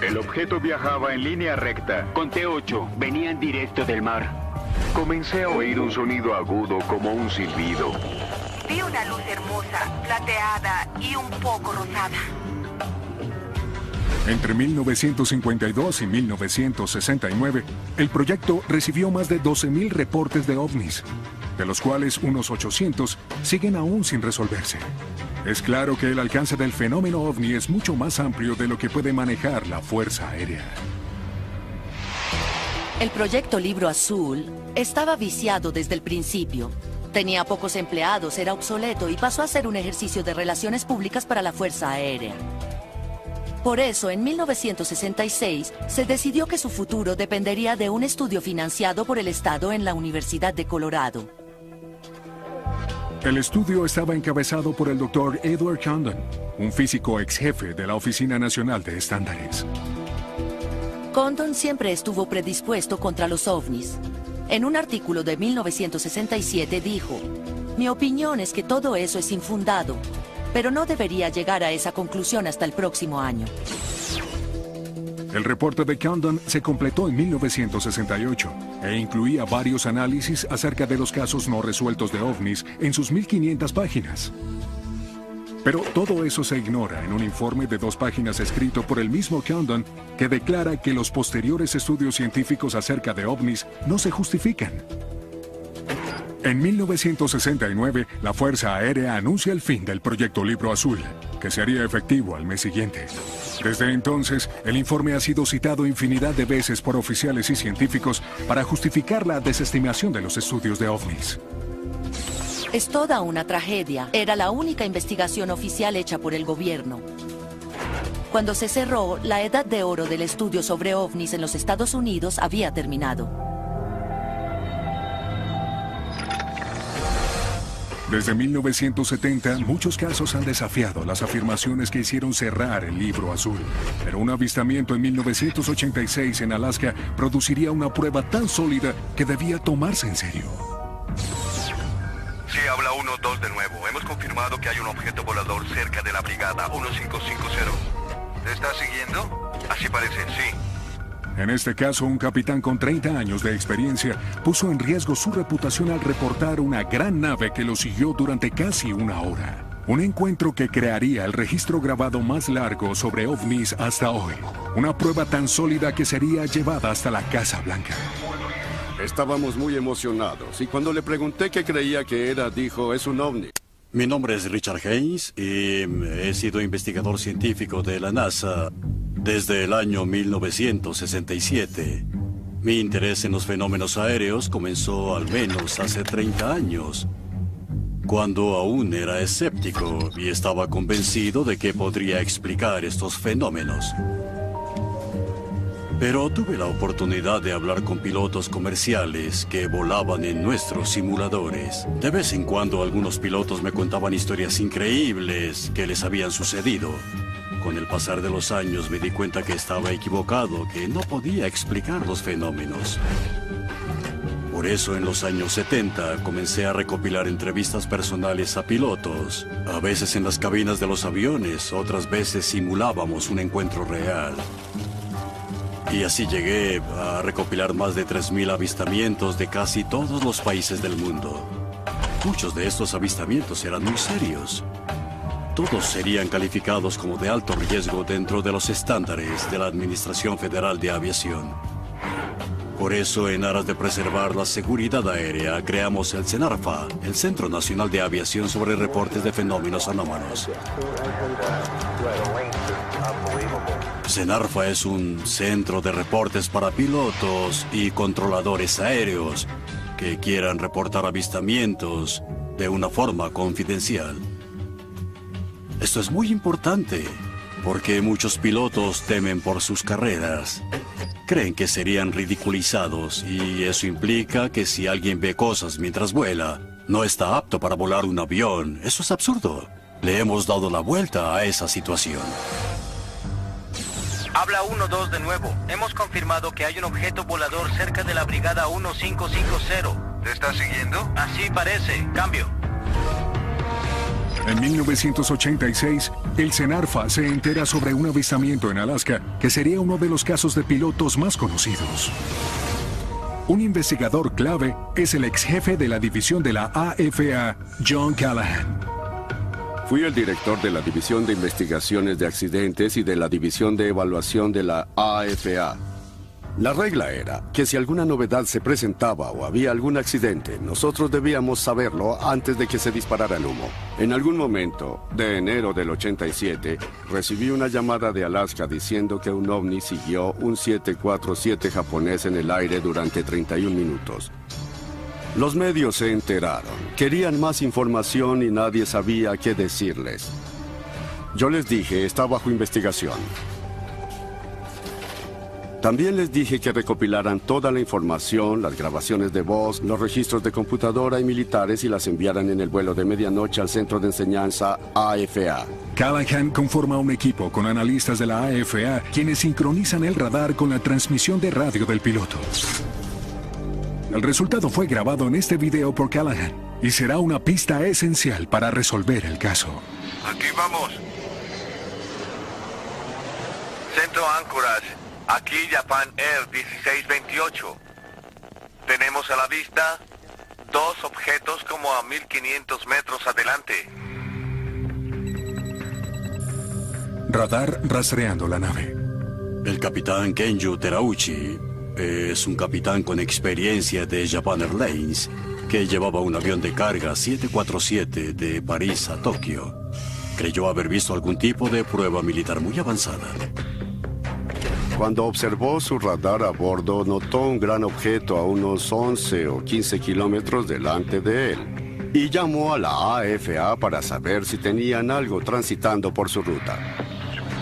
El objeto viajaba en línea recta. Conté 8. Venían directo del mar. Comencé a oír un sonido agudo como un silbido. Vi una luz hermosa, plateada y un poco rosada. Entre 1952 y 1969, el proyecto recibió más de 12.000 reportes de ovnis, de los cuales unos 800 siguen aún sin resolverse. Es claro que el alcance del fenómeno ovni es mucho más amplio de lo que puede manejar la Fuerza Aérea. El proyecto Libro Azul estaba viciado desde el principio. Tenía pocos empleados, era obsoleto y pasó a ser un ejercicio de relaciones públicas para la Fuerza Aérea. Por eso, en 1966, se decidió que su futuro dependería de un estudio financiado por el Estado en la Universidad de Colorado. El estudio estaba encabezado por el Dr. Edward Condon, un físico ex jefe de la Oficina Nacional de Estándares. Condon siempre estuvo predispuesto contra los ovnis. En un artículo de 1967 dijo: "Mi opinión es que todo eso es infundado, pero no debería llegar a esa conclusión hasta el próximo año". El reporte de Condon se completó en 1968 e incluía varios análisis acerca de los casos no resueltos de ovnis en sus 1.500 páginas. Pero todo eso se ignora en un informe de 2 páginas escrito por el mismo Condon que declara que los posteriores estudios científicos acerca de ovnis no se justifican. En 1969, la Fuerza Aérea anuncia el fin del Proyecto Libro Azul, que se haría efectivo al mes siguiente. Desde entonces, el informe ha sido citado infinidad de veces por oficiales y científicos para justificar la desestimación de los estudios de ovnis. Es toda una tragedia. Era la única investigación oficial hecha por el gobierno. Cuando se cerró, la edad de oro del estudio sobre ovnis en los Estados Unidos había terminado. Desde 1970, muchos casos han desafiado las afirmaciones que hicieron cerrar el Libro Azul. Pero un avistamiento en 1986 en Alaska produciría una prueba tan sólida que debía tomarse en serio. Sí, habla 1-2 de nuevo. Hemos confirmado que hay un objeto volador cerca de la brigada 1550. ¿Te está siguiendo? Así parece, sí. En este caso, un capitán con 30 años de experiencia puso en riesgo su reputación al reportar una gran nave que lo siguió durante casi 1 hora. Un encuentro que crearía el registro grabado más largo sobre ovnis hasta hoy. Una prueba tan sólida que sería llevada hasta la Casa Blanca. Estábamos muy emocionados y cuando le pregunté qué creía que era, dijo, es un ovni. Mi nombre es Richard Haynes y he sido investigador científico de la NASA desde el año 1967. Mi interés en los fenómenos aéreos comenzó al menos hace 30 años, cuando aún era escéptico y estaba convencido de que podría explicar estos fenómenos. Pero tuve la oportunidad de hablar con pilotos comerciales que volaban en nuestros simuladores. De vez en cuando algunos pilotos me contaban historias increíbles que les habían sucedido. Con el pasar de los años me di cuenta que estaba equivocado, que no podía explicar los fenómenos. Por eso en los años 70 comencé a recopilar entrevistas personales a pilotos. A veces en las cabinas de los aviones, otras veces simulábamos un encuentro real. Y así llegué a recopilar más de 3.000 avistamientos de casi todos los países del mundo. Muchos de estos avistamientos eran muy serios. Todos serían calificados como de alto riesgo dentro de los estándares de la Administración Federal de Aviación. Por eso, en aras de preservar la seguridad aérea, creamos el CENARFA, el Centro Nacional de Aviación sobre Reportes de Fenómenos Anómalos. CENARFA es un centro de reportes para pilotos y controladores aéreos que quieran reportar avistamientos de una forma confidencial. Esto es muy importante porque muchos pilotos temen por sus carreras. Creen que serían ridiculizados y eso implica que si alguien ve cosas mientras vuela, no está apto para volar un avión. Eso es absurdo. Le hemos dado la vuelta a esa situación. Habla 1-2 de nuevo. Hemos confirmado que hay un objeto volador cerca de la brigada 1550. ¿Te está siguiendo? Así parece. Cambio. En 1986, el CENARFA se entera sobre un avistamiento en Alaska que sería uno de los casos de pilotos más conocidos. Un investigador clave es el ex jefe de la división de la AFA, John Callahan. Fui el director de la División de Investigaciones de Accidentes y de la División de Evaluación de la AFA. La regla era que si alguna novedad se presentaba o había algún accidente, nosotros debíamos saberlo antes de que se disparara el humo. En algún momento de enero del 87, recibí una llamada de Alaska diciendo que un ovni siguió un 747 japonés en el aire durante 31 minutos. Los medios se enteraron, querían más información y nadie sabía qué decirles. Yo les dije, está bajo investigación. También les dije que recopilaran toda la información, las grabaciones de voz, los registros de computadora y militares y las enviaran en el vuelo de medianoche al centro de enseñanza AFA. Callahan conforma un equipo con analistas de la AFA quienes sincronizan el radar con la transmisión de radio del piloto. El resultado fue grabado en este video por Callahan y será una pista esencial para resolver el caso. Aquí vamos. Centro Anchorage. Aquí Japan Air 1628. Tenemos a la vista dos objetos como a 1500 metros adelante. Radar rastreando la nave. El capitán Kenju Terauchi es un capitán con experiencia de Japan Airlines que llevaba un avión de carga 747 de París a Tokio. Creyó haber visto algún tipo de prueba militar muy avanzada. Cuando observó su radar a bordo, notó un gran objeto a unos 11 o 15 kilómetros delante de él y llamó a la AFA para saber si tenían algo transitando por su ruta.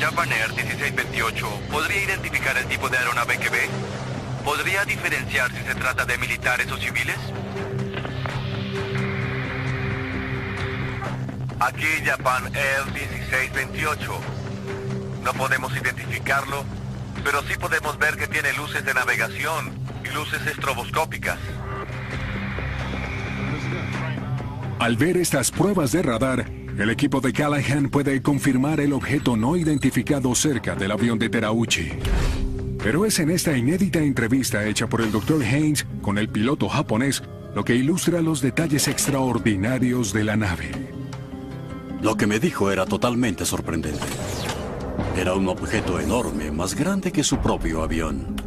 Japan Air 1628, ¿podría identificar el tipo de aeronave que ve? ¿Podría diferenciar si se trata de militares o civiles? Aquí Japan Air 1628. No podemos identificarlo, pero sí podemos ver que tiene luces de navegación y luces estroboscópicas. Al ver estas pruebas de radar, el equipo de Callahan puede confirmar el objeto no identificado cerca del avión de Terauchi. Pero es en esta inédita entrevista hecha por el Dr. Haynes con el piloto japonés lo que ilustra los detalles extraordinarios de la nave. Lo que me dijo era totalmente sorprendente. Era un objeto enorme, más grande que su propio avión.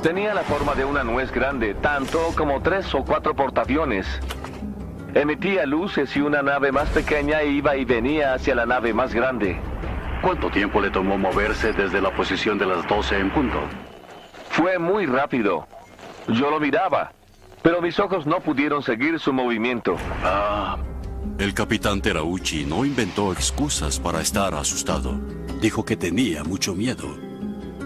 Tenía la forma de una nuez grande, tanto como 3 o 4 portaaviones. Emitía luces y una nave más pequeña iba y venía hacia la nave más grande. ¿Cuánto tiempo le tomó moverse desde la posición de las 12 en punto? Fue muy rápido. Yo lo miraba, pero mis ojos no pudieron seguir su movimiento. El capitán Terauchi no inventó excusas para estar asustado. Dijo que tenía mucho miedo.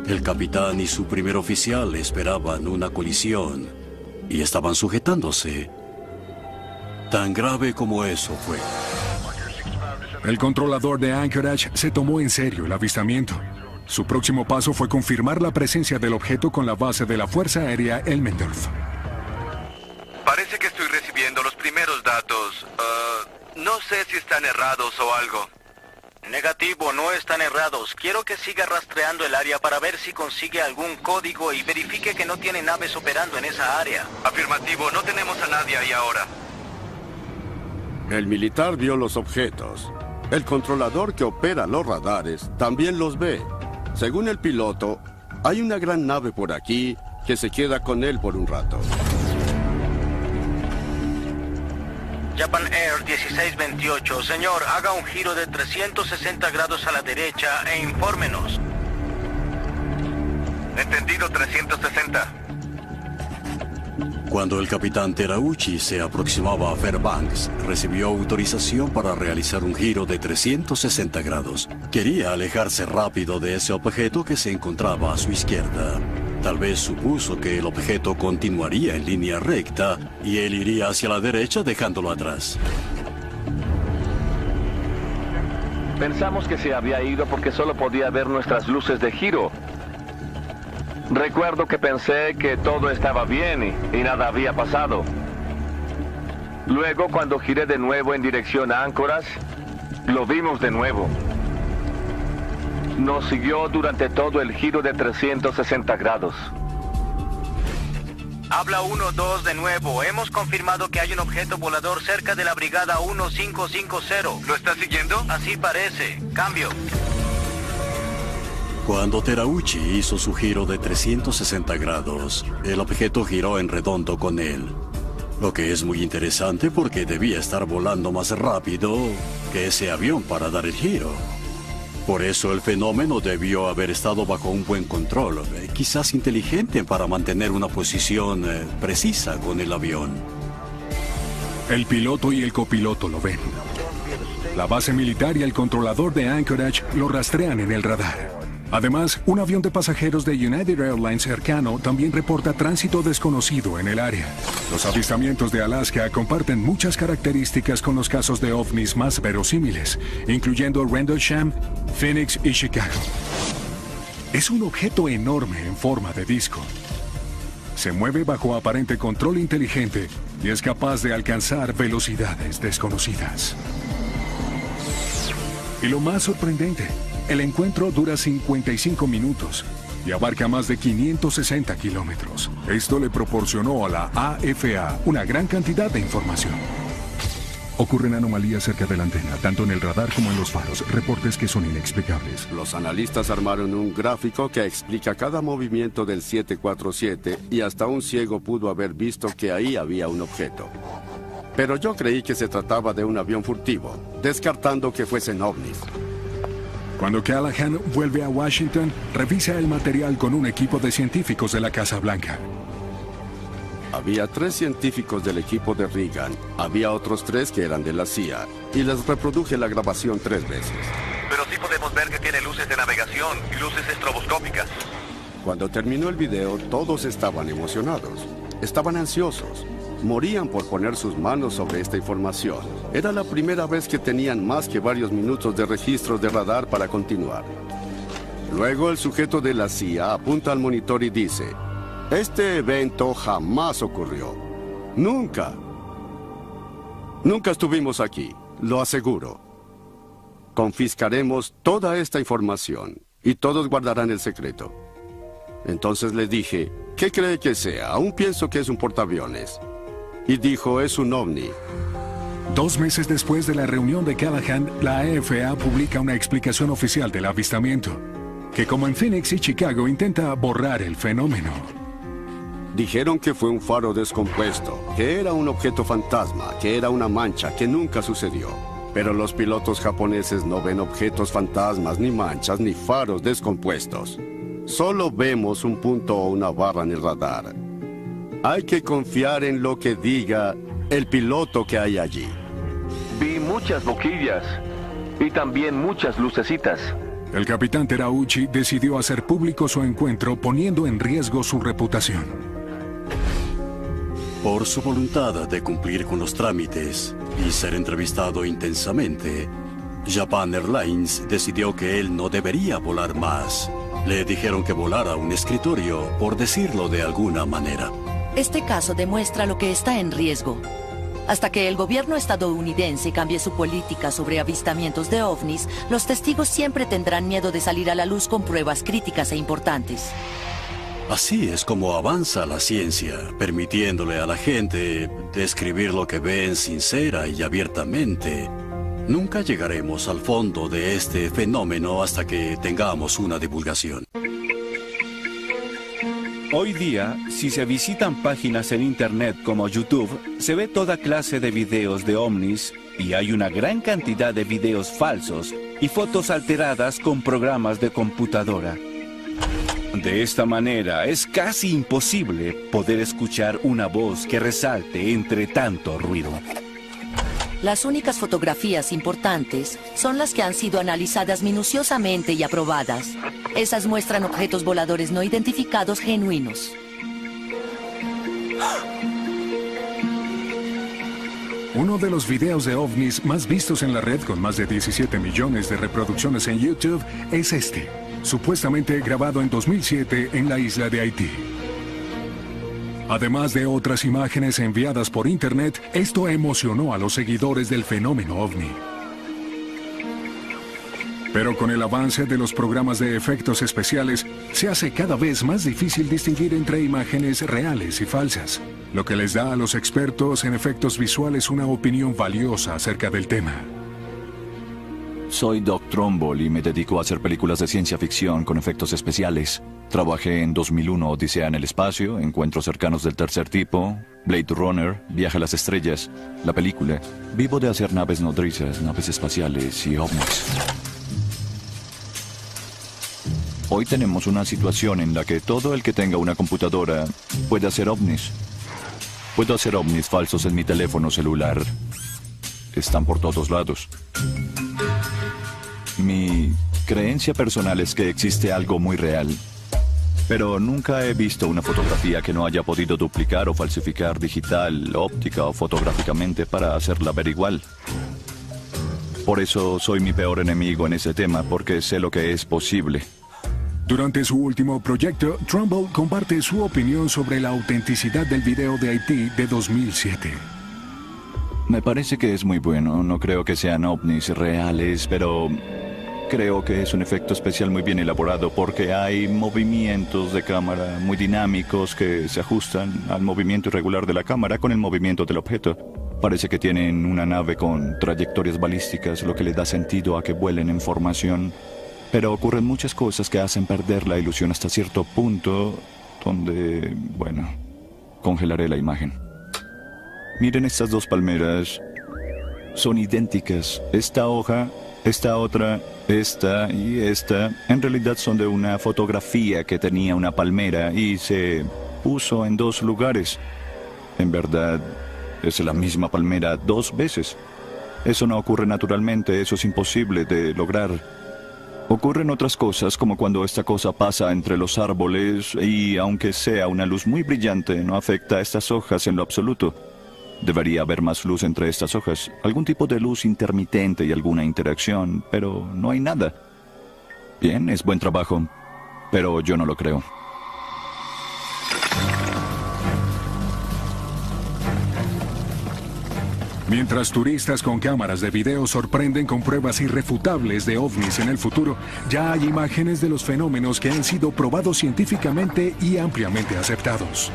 El capitán y su primer oficial esperaban una colisión y estaban sujetándose. Tan grave como eso fue. El controlador de Anchorage se tomó en serio el avistamiento. Su próximo paso fue confirmar la presencia del objeto con la base de la Fuerza Aérea Elmendorf. Parece que estoy recibiendo los primeros datos. No sé si están errados o algo. Negativo, no están errados. Quiero que siga rastreando el área para ver si consigue algún código y verifique que no tiene naves operando en esa área. Afirmativo, no tenemos a nadie ahí ahora. El militar vio los objetos. El controlador que opera los radares también los ve. Según el piloto, hay una gran nave por aquí que se queda con él por un rato. Japan Air 1628. Señor, haga un giro de 360 grados a la derecha e infórmenos. Entendido, 360. Cuando el capitán Terauchi se aproximaba a Fairbanks, recibió autorización para realizar un giro de 360 grados. Quería alejarse rápido de ese objeto que se encontraba a su izquierda. Tal vez supuso que el objeto continuaría en línea recta y él iría hacia la derecha dejándolo atrás. Pensamos que se había ido porque solo podía ver nuestras luces de giro. Recuerdo que pensé que todo estaba bien y nada había pasado. Luego, cuando giré de nuevo en dirección a Anchorage, lo vimos de nuevo. Nos siguió durante todo el giro de 360 grados. Habla 1-2 de nuevo. Hemos confirmado que hay un objeto volador cerca de la brigada 1550. ¿Lo está siguiendo? Así parece. Cambio. Cuando Terauchi hizo su giro de 360 grados, el objeto giró en redondo con él. Lo que es muy interesante porque debía estar volando más rápido que ese avión para dar el giro. Por eso el fenómeno debió haber estado bajo un buen control, quizás inteligente para mantener una posición precisa con el avión. El piloto y el copiloto lo ven. La base militar y el controlador de Anchorage lo rastrean en el radar. Además, un avión de pasajeros de United Airlines cercano también reporta tránsito desconocido en el área. Los avistamientos de Alaska comparten muchas características con los casos de ovnis más verosímiles, incluyendo Rendlesham, Phoenix y Chicago. Es un objeto enorme en forma de disco. Se mueve bajo aparente control inteligente y es capaz de alcanzar velocidades desconocidas. Y lo más sorprendente, el encuentro dura 55 minutos y abarca más de 560 kilómetros. Esto le proporcionó a la AFA una gran cantidad de información. Ocurren anomalías cerca de la antena, tanto en el radar como en los faros, reportes que son inexplicables. Los analistas armaron un gráfico que explica cada movimiento del 747 y hasta un ciego pudo haber visto que ahí había un objeto. Pero yo creí que se trataba de un avión furtivo, descartando que fuesen ovnis. Cuando Callahan vuelve a Washington, revisa el material con un equipo de científicos de la Casa Blanca. Había 3 científicos del equipo de Reagan, había otros 3 que eran de la CIA, y les reproduje la grabación 3 veces. Pero sí podemos ver que tiene luces de navegación y luces estroboscópicas. Cuando terminó el video, todos estaban emocionados, estaban ansiosos. Morían por poner sus manos sobre esta información. Era la primera vez que tenían más que varios minutos de registros de radar para continuar. Luego el sujeto de la CIA apunta al monitor y dice: este evento jamás ocurrió. Nunca. Nunca estuvimos aquí, lo aseguro. Confiscaremos toda esta información y todos guardarán el secreto. Entonces le dije: ¿qué cree que sea? Aún pienso que es un portaaviones. Y dijo: es un ovni. 2 meses después de la reunión de Callahan, la AFA publica una explicación oficial del avistamiento, que como en Phoenix y Chicago intenta borrar el fenómeno. Dijeron que fue un faro descompuesto, que era un objeto fantasma, que era una mancha, que nunca sucedió. Pero los pilotos japoneses no ven objetos fantasmas, ni manchas, ni faros descompuestos. Solo vemos un punto o una barra en el radar. Hay que confiar en lo que diga el piloto que hay allí. Vi muchas boquillas y también muchas lucecitas. El capitán Terauchi decidió hacer público su encuentro poniendo en riesgo su reputación. Por su voluntad de cumplir con los trámites y ser entrevistado intensamente, Japan Airlines decidió que él no debería volar más. Le dijeron que volara un escritorio, por decirlo de alguna manera. Este caso demuestra lo que está en riesgo. Hasta que el gobierno estadounidense cambie su política sobre avistamientos de ovnis, los testigos siempre tendrán miedo de salir a la luz con pruebas críticas e importantes. Así es como avanza la ciencia, permitiéndole a la gente describir lo que ven sincera y abiertamente. Nunca llegaremos al fondo de este fenómeno hasta que tengamos una divulgación. Hoy día, si se visitan páginas en Internet como YouTube, se ve toda clase de videos de ovnis y hay una gran cantidad de videos falsos y fotos alteradas con programas de computadora. De esta manera, es casi imposible poder escuchar una voz que resalte entre tanto ruido. Las únicas fotografías importantes son las que han sido analizadas minuciosamente y aprobadas. Esas muestran objetos voladores no identificados genuinos. Uno de los videos de ovnis más vistos en la red, con más de 17 millones de reproducciones en YouTube, es este, supuestamente grabado en 2007 en la isla de Haití. Además de otras imágenes enviadas por Internet, esto emocionó a los seguidores del fenómeno ovni. Pero con el avance de los programas de efectos especiales, se hace cada vez más difícil distinguir entre imágenes reales y falsas, lo que les da a los expertos en efectos visuales una opinión valiosa acerca del tema. Soy Doc Trumbull y me dedico a hacer películas de ciencia ficción con efectos especiales. Trabajé en 2001 Odisea en el espacio, Encuentros cercanos del tercer tipo, Blade Runner, Viaje a las estrellas, la película. Vivo de hacer naves nodrizas, naves espaciales y ovnis. Hoy tenemos una situación en la que todo el que tenga una computadora puede hacer ovnis. Puedo hacer ovnis falsos en mi teléfono celular. Están por todos lados. Mi creencia personal es que existe algo muy real, pero nunca he visto una fotografía que no haya podido duplicar o falsificar digital, óptica o fotográficamente para hacerla ver igual. Por eso soy mi peor enemigo en ese tema, porque sé lo que es posible. Durante su último proyecto, Trumbull comparte su opinión sobre la autenticidad del video de Haití de 2007. Me parece que es muy bueno. No creo que sean ovnis reales, pero creo que es un efecto especial muy bien elaborado porque hay movimientos de cámara muy dinámicos que se ajustan al movimiento irregular de la cámara con el movimiento del objeto. Parece que tienen una nave con trayectorias balísticas, lo que le da sentido a que vuelen en formación. Pero ocurren muchas cosas que hacen perder la ilusión hasta cierto punto, donde, bueno, congelaré la imagen. Miren estas dos palmeras. Son idénticas. Esta hoja, esta otra, esta y esta, en realidad son de una fotografía que tenía una palmera y se puso en dos lugares. En verdad, es la misma palmera dos veces. Eso no ocurre naturalmente, eso es imposible de lograr. Ocurren otras cosas, como cuando esta cosa pasa entre los árboles y, aunque sea una luz muy brillante, no afecta a estas hojas en lo absoluto. Debería haber más luz entre estas hojas, algún tipo de luz intermitente y alguna interacción, pero no hay nada. Bien, es buen trabajo, pero yo no lo creo. Mientras turistas con cámaras de video sorprenden con pruebas irrefutables de ovnis en el futuro, ya hay imágenes de los fenómenos que han sido probados científicamente y ampliamente aceptados.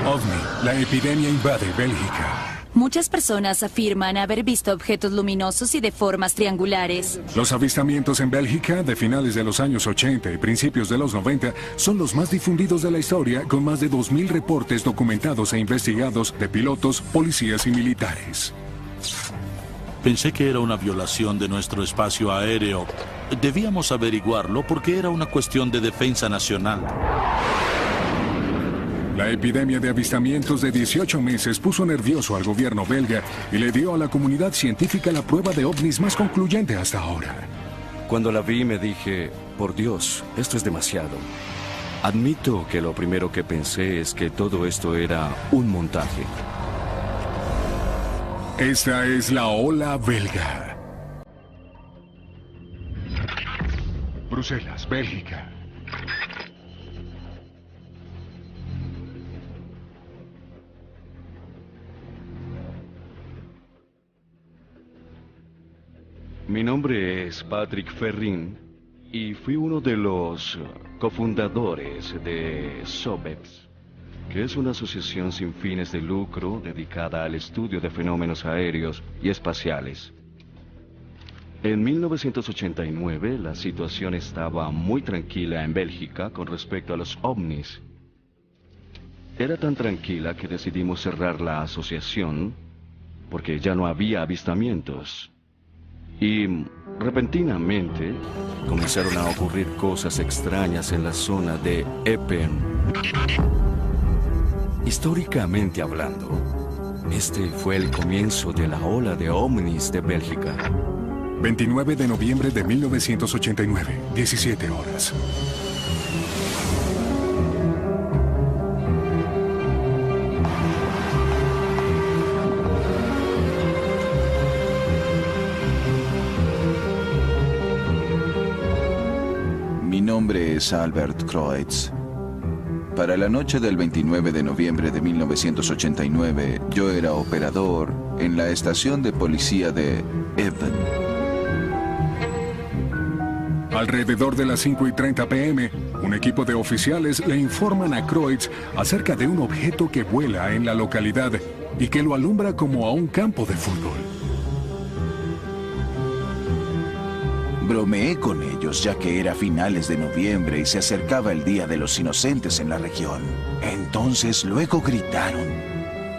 OVNI, la epidemia invade Bélgica. Muchas personas afirman haber visto objetos luminosos y de formas triangulares. Los avistamientos en Bélgica de finales de los años 80 y principios de los 90 son los más difundidos de la historia, con más de 2.000 reportes documentados e investigados de pilotos, policías y militares. Pensé que era una violación de nuestro espacio aéreo. Debíamos averiguarlo porque era una cuestión de defensa nacional. La epidemia de avistamientos de 18 meses puso nervioso al gobierno belga y le dio a la comunidad científica la prueba de ovnis más concluyente hasta ahora. Cuando la vi me dije, por Dios, esto es demasiado. Admito que lo primero que pensé es que todo esto era un montaje. Esta es la ola belga. Bruselas, Bélgica. Mi nombre es Patrick Ferrin y fui uno de los cofundadores de SOBEPS, que es una asociación sin fines de lucro dedicada al estudio de fenómenos aéreos y espaciales. En 1989, la situación estaba muy tranquila en Bélgica con respecto a los ovnis. Era tan tranquila que decidimos cerrar la asociación porque ya no había avistamientos. Y repentinamente comenzaron a ocurrir cosas extrañas en la zona de Epen. Históricamente hablando, este fue el comienzo de la ola de ovnis de Bélgica. 29 de noviembre de 1989, 17 horas. Mi nombre es Albert Kreutz. Para la noche del 29 de noviembre de 1989, yo era operador en la estación de policía de Epen. Alrededor de las 5:30 p.m., un equipo de oficiales le informan a Kreutz acerca de un objeto que vuela en la localidad y que lo alumbra como a un campo de fútbol. Bromeé con ellos ya que era finales de noviembre y se acercaba el Día de los Inocentes en la región. Entonces luego gritaron: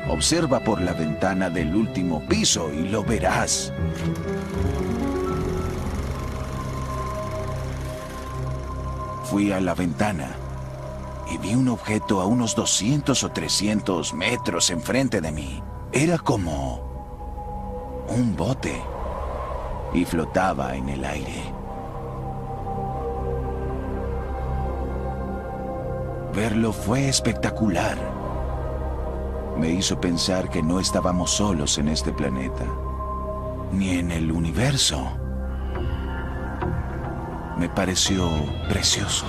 "Observa por la ventana del último piso y lo verás". Fui a la ventana y vi un objeto a unos 200 o 300 metros enfrente de mí. Era como un bote y flotaba en el aire. Verlo fue espectacular. Me hizo pensar que no estábamos solos en este planeta, ni en el universo. Me pareció precioso.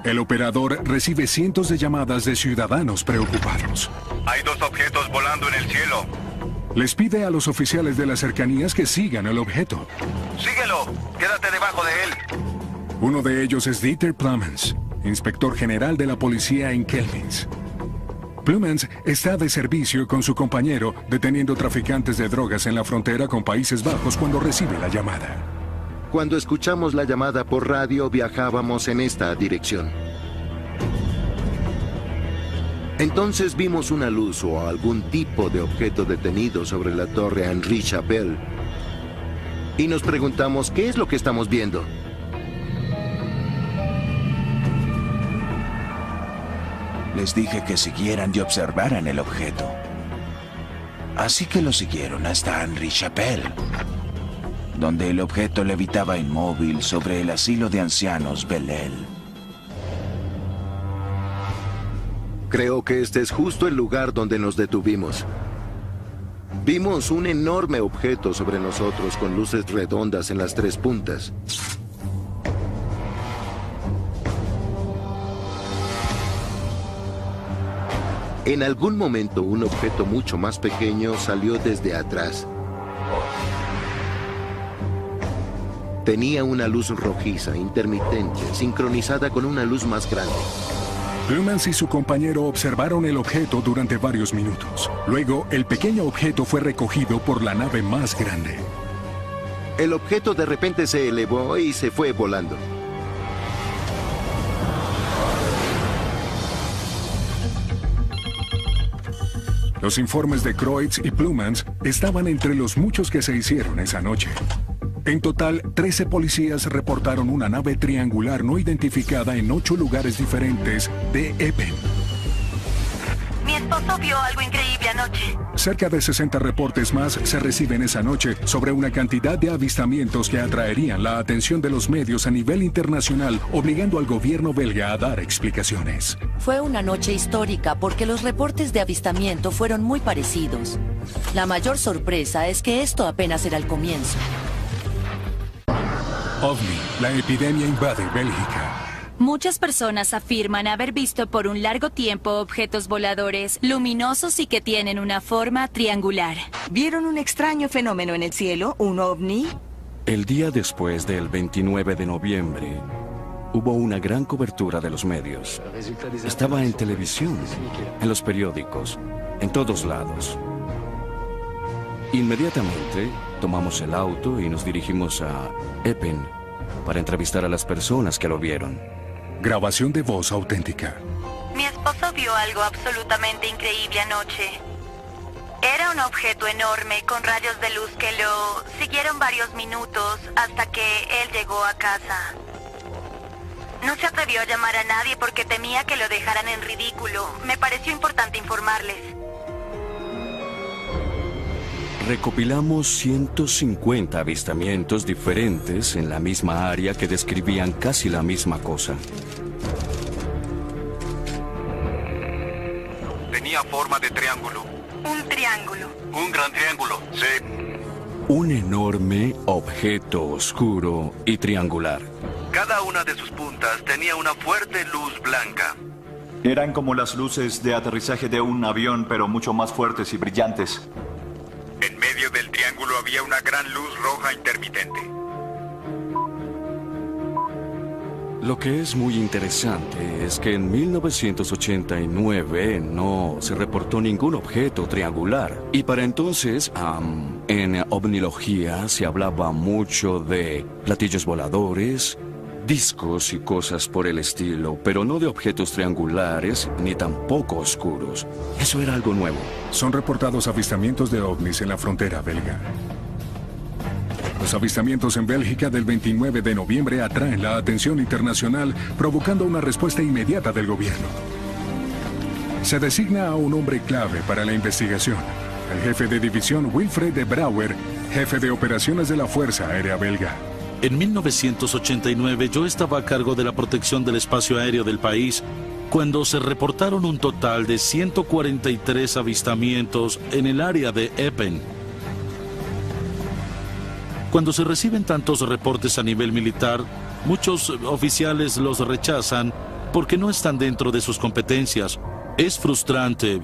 El operador recibe cientos de llamadas de ciudadanos preocupados. Hay dos objetos volando en el cielo. Les pide a los oficiales de las cercanías que sigan el objeto. Síguelo. Quédate debajo de él. Uno de ellos es Dieter Plumens, inspector general de la policía en Kelmins. Plumens está de servicio con su compañero deteniendo traficantes de drogas en la frontera con Países Bajos cuando recibe la llamada. Cuando escuchamos la llamada por radio, viajábamos en esta dirección. Entonces vimos una luz o algún tipo de objeto detenido sobre la torre Henri Chapelle. Y nos preguntamos, ¿qué es lo que estamos viendo? Les dije que siguieran y observaran el objeto. Así que lo siguieron hasta Henri Chapelle, donde el objeto levitaba inmóvil sobre el asilo de ancianos Belle. Creo que este es justo el lugar donde nos detuvimos. Vimos un enorme objeto sobre nosotros con luces redondas en las tres puntas. En algún momento, un objeto mucho más pequeño salió desde atrás. Tenía una luz rojiza, intermitente, sincronizada con una luz más grande. Plumens y su compañero observaron el objeto durante varios minutos. Luego, el pequeño objeto fue recogido por la nave más grande. El objeto de repente se elevó y se fue volando. Los informes de Kreutz y Plumens estaban entre los muchos que se hicieron esa noche. En total, 13 policías reportaron una nave triangular no identificada en 8 lugares diferentes de Epen. Mi esposo vio algo increíble anoche. Cerca de 60 reportes más se reciben esa noche sobre una cantidad de avistamientos que atraerían la atención de los medios a nivel internacional, obligando al gobierno belga a dar explicaciones. Fue una noche histórica porque los reportes de avistamiento fueron muy parecidos. La mayor sorpresa es que esto apenas era el comienzo. OVNI, la epidemia invade Bélgica. Muchas personas afirman haber visto por un largo tiempo objetos voladores luminosos y que tienen una forma triangular. ¿Vieron un extraño fenómeno en el cielo? ¿Un ovni? El día después del 29 de noviembre, hubo una gran cobertura de los medios. Estaba en televisión, en los periódicos, en todos lados. Inmediatamente tomamos el auto y nos dirigimos a Epen para entrevistar a las personas que lo vieron. Grabación de voz auténtica. Mi esposo vio algo absolutamente increíble anoche. Era un objeto enorme con rayos de luz que lo siguieron varios minutos hasta que él llegó a casa. No se atrevió a llamar a nadie porque temía que lo dejaran en ridículo. Me pareció importante informarles. Recopilamos 150 avistamientos diferentes en la misma área que describían casi la misma cosa. Tenía forma de triángulo. Un triángulo. Un gran triángulo, sí. Un enorme objeto oscuro y triangular. Cada una de sus puntas tenía una fuerte luz blanca. Eran como las luces de aterrizaje de un avión, pero mucho más fuertes y brillantes. En medio del triángulo había una gran luz roja intermitente. Lo que es muy interesante es que en 1989 no se reportó ningún objeto triangular. Y para entonces, en ovnilogía se hablaba mucho de platillos voladores, discos y cosas por el estilo, pero no de objetos triangulares ni tampoco oscuros. Eso era algo nuevo. Son reportados avistamientos de ovnis en la frontera belga. Los avistamientos en Bélgica del 29 de noviembre atraen la atención internacional, provocando una respuesta inmediata del gobierno. Se designa a un hombre clave para la investigación, el jefe de división Wilfred de Brouwer, jefe de operaciones de la Fuerza Aérea Belga. En 1989 yo estaba a cargo de la protección del espacio aéreo del país cuando se reportaron un total de 143 avistamientos en el área de Epen. Cuando se reciben tantos reportes a nivel militar, muchos oficiales los rechazan porque no están dentro de sus competencias. Es frustrante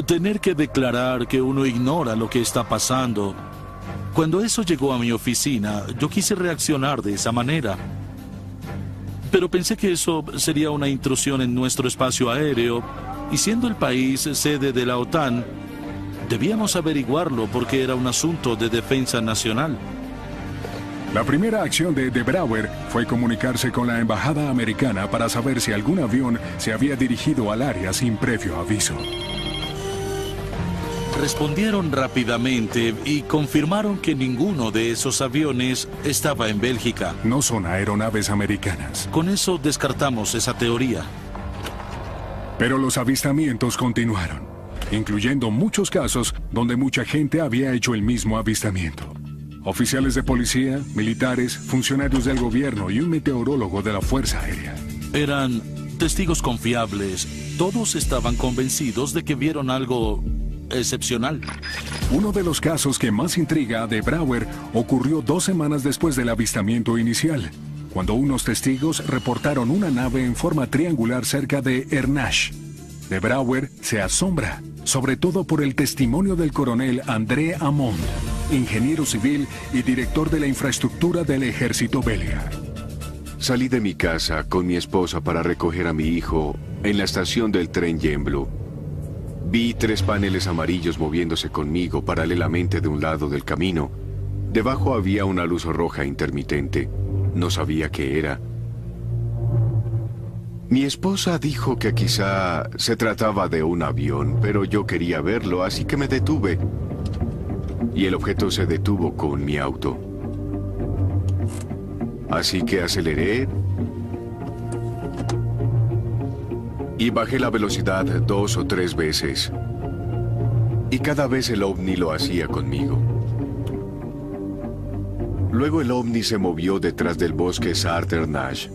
tener que declarar que uno ignora lo que está pasando. Cuando eso llegó a mi oficina, yo quise reaccionar de esa manera. Pero pensé que eso sería una intrusión en nuestro espacio aéreo, y siendo el país sede de la OTAN, debíamos averiguarlo porque era un asunto de defensa nacional. La primera acción de Brouwer fue comunicarse con la embajada americana para saber si algún avión se había dirigido al área sin previo aviso. Respondieron rápidamente y confirmaron que ninguno de esos aviones estaba en Bélgica. No son aeronaves americanas. Con eso descartamos esa teoría. Pero los avistamientos continuaron, incluyendo muchos casos donde mucha gente había hecho el mismo avistamiento. Oficiales de policía, militares, funcionarios del gobierno y un meteorólogo de la Fuerza Aérea. Eran testigos confiables. Todos estaban convencidos de que vieron algo excepcional. Uno de los casos que más intriga a de Brouwer ocurrió 2 semanas después del avistamiento inicial, cuando unos testigos reportaron una nave en forma triangular cerca de Ernach. De Brouwer se asombra, sobre todo por el testimonio del coronel André Amond, ingeniero civil y director de la infraestructura del ejército belga. Salí de mi casa con mi esposa para recoger a mi hijo en la estación del tren Gembloux. Vi 3 paneles amarillos moviéndose conmigo paralelamente de un lado del camino. Debajo había una luz roja intermitente. No sabía qué era. Mi esposa dijo que quizá se trataba de un avión, pero yo quería verlo, así que me detuve. Y el objeto se detuvo con mi auto. Así que aceleré y bajé la velocidad 2 o 3 veces. Y cada vez el ovni lo hacía conmigo. Luego el ovni se movió detrás del bosque Sartre-Nash.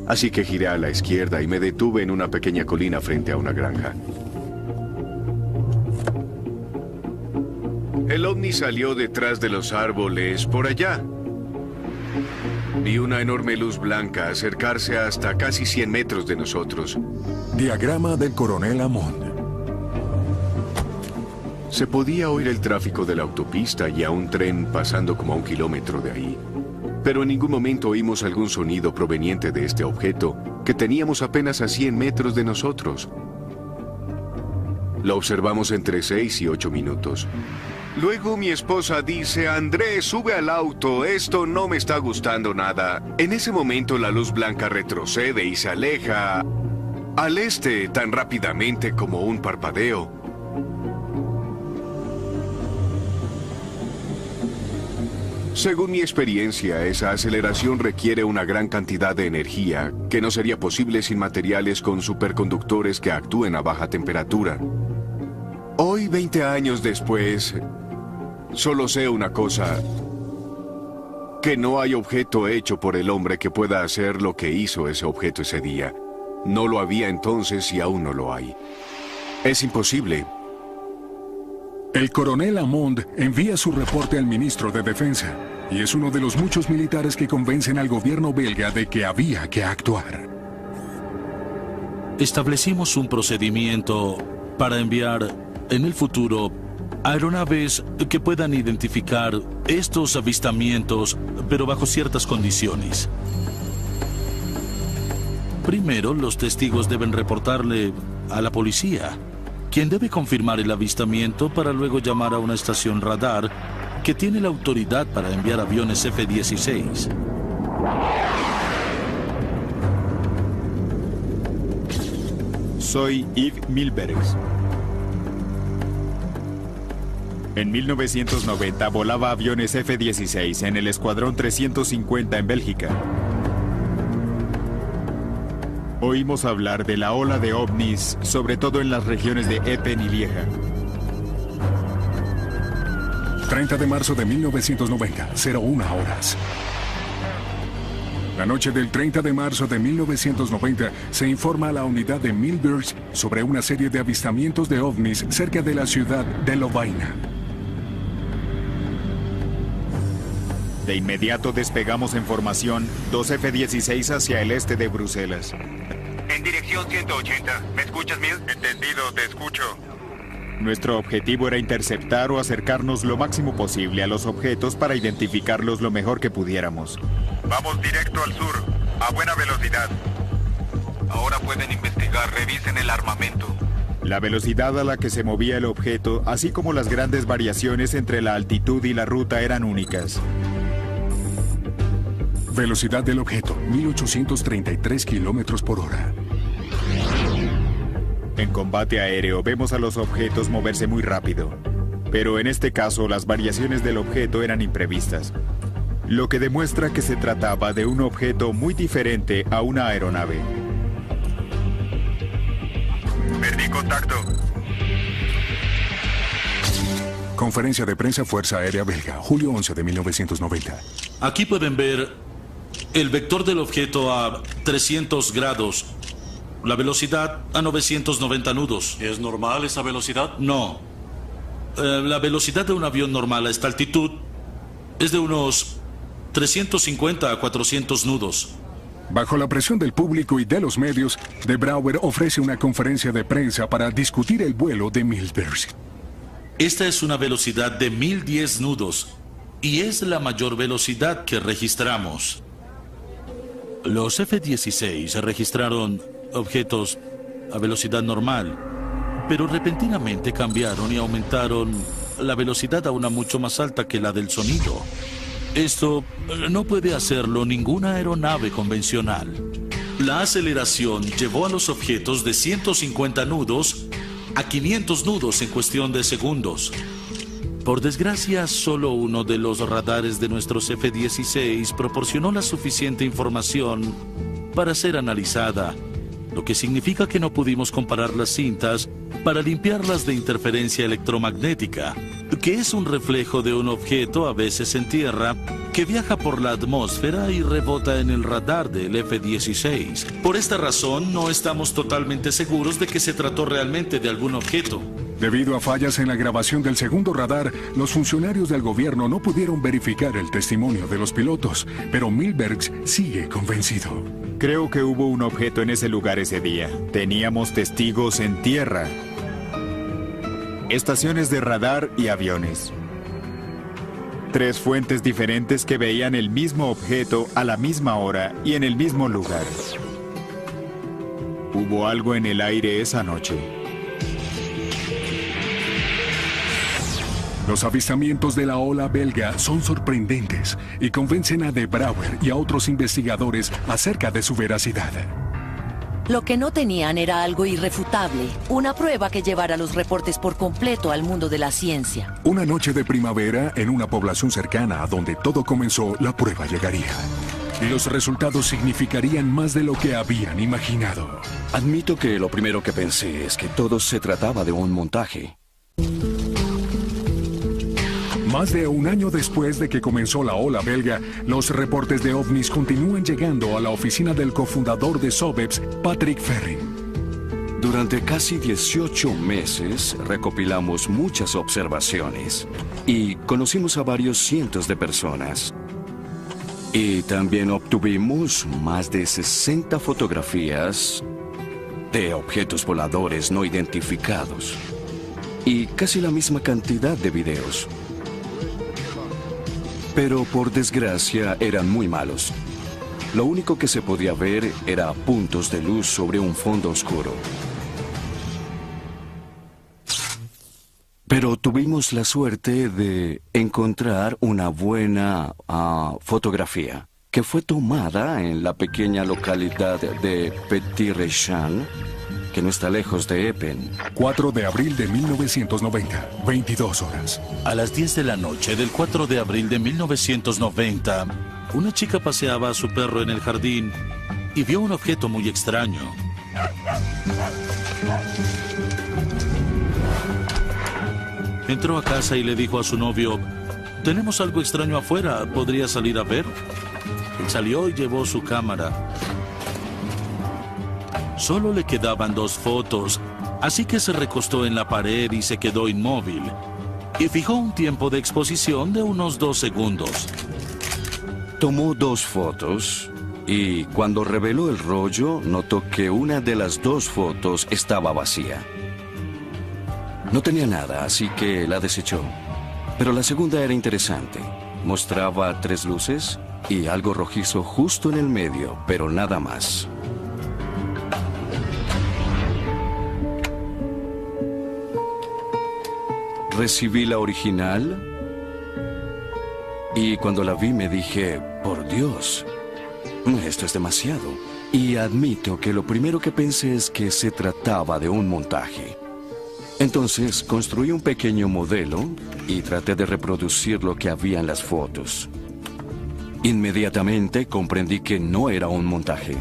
Así que giré a la izquierda y me detuve en una pequeña colina frente a una granja. El ovni salió detrás de los árboles por allá. Vi una enorme luz blanca acercarse hasta casi 100 metros de nosotros. Diagrama del coronel Amond. Se podía oír el tráfico de la autopista y a un tren pasando como a 1 kilómetro de ahí. Pero en ningún momento oímos algún sonido proveniente de este objeto, que teníamos apenas a 100 metros de nosotros. Lo observamos entre 6 y 8 minutos. Luego mi esposa dice, Andrés, sube al auto, esto no me está gustando nada. En ese momento la luz blanca retrocede y se aleja al este tan rápidamente como un parpadeo. Según mi experiencia, esa aceleración requiere una gran cantidad de energía que no sería posible sin materiales con superconductores que actúen a baja temperatura. Hoy, 20 años después, solo sé una cosa, que no hay objeto hecho por el hombre que pueda hacer lo que hizo ese objeto ese día. No lo había entonces y aún no lo hay. Es imposible. El coronel Hammond envía su reporte al ministro de Defensa y es uno de los muchos militares que convencen al gobierno belga de que había que actuar. Establecimos un procedimiento para enviar en el futuro aeronaves que puedan identificar estos avistamientos, pero bajo ciertas condiciones. Primero, los testigos deben reportarle a la policía, quien debe confirmar el avistamiento para luego llamar a una estación radar que tiene la autoridad para enviar aviones F-16. Soy Yves Milbergs. En 1990 volaba aviones F-16 en el Escuadrón 350 en Bélgica. Oímos hablar de la ola de ovnis, sobre todo en las regiones de Epen y Lieja. 30 de marzo de 1990, 01 horas. La noche del 30 de marzo de 1990 se informa a la unidad de Milbergs sobre una serie de avistamientos de ovnis cerca de la ciudad de Lovaina. De inmediato despegamos en formación 2 F-16 hacia el este de Bruselas. En dirección 180. ¿Me escuchas, Mil? Entendido, te escucho. Nuestro objetivo era interceptar o acercarnos lo máximo posible a los objetos para identificarlos lo mejor que pudiéramos. Vamos directo al sur, a buena velocidad. Ahora pueden investigar, revisen el armamento. La velocidad a la que se movía el objeto, así como las grandes variaciones entre la altitud y la ruta eran únicas. Velocidad del objeto, 1833 kilómetros por hora. En combate aéreo vemos a los objetos moverse muy rápido, pero en este caso las variaciones del objeto eran imprevistas, lo que demuestra que se trataba de un objeto muy diferente a una aeronave. Perdí contacto. Conferencia de prensa Fuerza Aérea Belga, julio 11 de 1990. Aquí pueden ver el vector del objeto a 300 grados. La velocidad a 990 nudos. ¿Es normal esa velocidad? No. La velocidad de un avión normal a esta altitud es de unos 350 a 400 nudos. Bajo la presión del público y de los medios, De Brouwer ofrece una conferencia de prensa para discutir el vuelo de Milbergs. Esta es una velocidad de 1010 nudos y es la mayor velocidad que registramos. Los F-16 registraron objetos a velocidad normal, pero repentinamente cambiaron y aumentaron la velocidad a una mucho más alta que la del sonido. Esto no puede hacerlo ninguna aeronave convencional. La aceleración llevó a los objetos de 150 nudos a 500 nudos en cuestión de segundos. Por desgracia, solo uno de los radares de nuestros F-16 proporcionó la suficiente información para ser analizada, lo que significa que no pudimos comparar las cintas para limpiarlas de interferencia electromagnética, que es un reflejo de un objeto, a veces en tierra, que viaja por la atmósfera y rebota en el radar del F-16. Por esta razón, no estamos totalmente seguros de que se trató realmente de algún objeto. Debido a fallas en la grabación del segundo radar, los funcionarios del gobierno no pudieron verificar el testimonio de los pilotos, pero Milbergs sigue convencido. Creo que hubo un objeto en ese lugar ese día. Teníamos testigos en tierra, estaciones de radar y aviones. 3 fuentes diferentes que veían el mismo objeto a la misma hora y en el mismo lugar. Hubo algo en el aire esa noche. Los avistamientos de la ola belga son sorprendentes y convencen a De Brouwer y a otros investigadores acerca de su veracidad. Lo que no tenían era algo irrefutable, una prueba que llevara los reportes por completo al mundo de la ciencia. Una noche de primavera, en una población cercana a donde todo comenzó, la prueba llegaría. Y los resultados significarían más de lo que habían imaginado. Admito que lo primero que pensé es que todo se trataba de un montaje. Más de un año después de que comenzó la ola belga, los reportes de ovnis continúan llegando a la oficina del cofundador de SOBEPS, Patrick Ferrin. Durante casi 18 meses recopilamos muchas observaciones y conocimos a varios cientos de personas. Y también obtuvimos más de 60 fotografías de objetos voladores no identificados y casi la misma cantidad de videos. Pero por desgracia eran muy malos. Lo único que se podía ver era puntos de luz sobre un fondo oscuro. Pero tuvimos la suerte de encontrar una buena fotografía que fue tomada en la pequeña localidad de Petit-Rechamp, que no está lejos de Epen. 4 de abril de 1990, 22 horas. A las 10 de la noche del 4 de abril de 1990, una chica paseaba a su perro en el jardín y vio un objeto muy extraño. Entró a casa y le dijo a su novio: «Tenemos algo extraño afuera, ¿podría salir a ver?». Él salió y llevó su cámara. Solo le quedaban 2 fotos, así que se recostó en la pared y se quedó inmóvil. Y fijó un tiempo de exposición de unos 2 segundos. Tomó 2 fotos y cuando reveló el rollo, notó que una de las 2 fotos estaba vacía. No tenía nada, así que la desechó. Pero la segunda era interesante. Mostraba 3 luces y algo rojizo justo en el medio, pero nada más. Recibí la original y cuando la vi me dije: «Por Dios, esto es demasiado». Y admito que lo primero que pensé es que se trataba de un montaje. Entonces construí un pequeño modelo y traté de reproducir lo que había en las fotos. Inmediatamente comprendí que no era un montaje.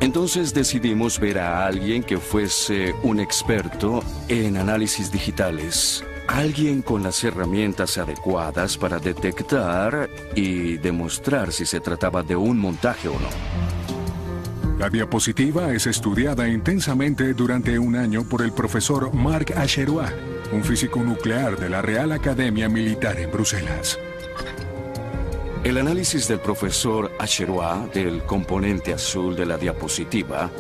Entonces decidimos ver a alguien que fuese un experto en análisis digitales. Alguien con las herramientas adecuadas para detectar y demostrar si se trataba de un montaje o no. La diapositiva es estudiada intensamente durante un año por el profesor Marc Acherois, un físico nuclear de la Real Academia Militar en Bruselas. El análisis del profesor Acherois del componente azul de la diapositiva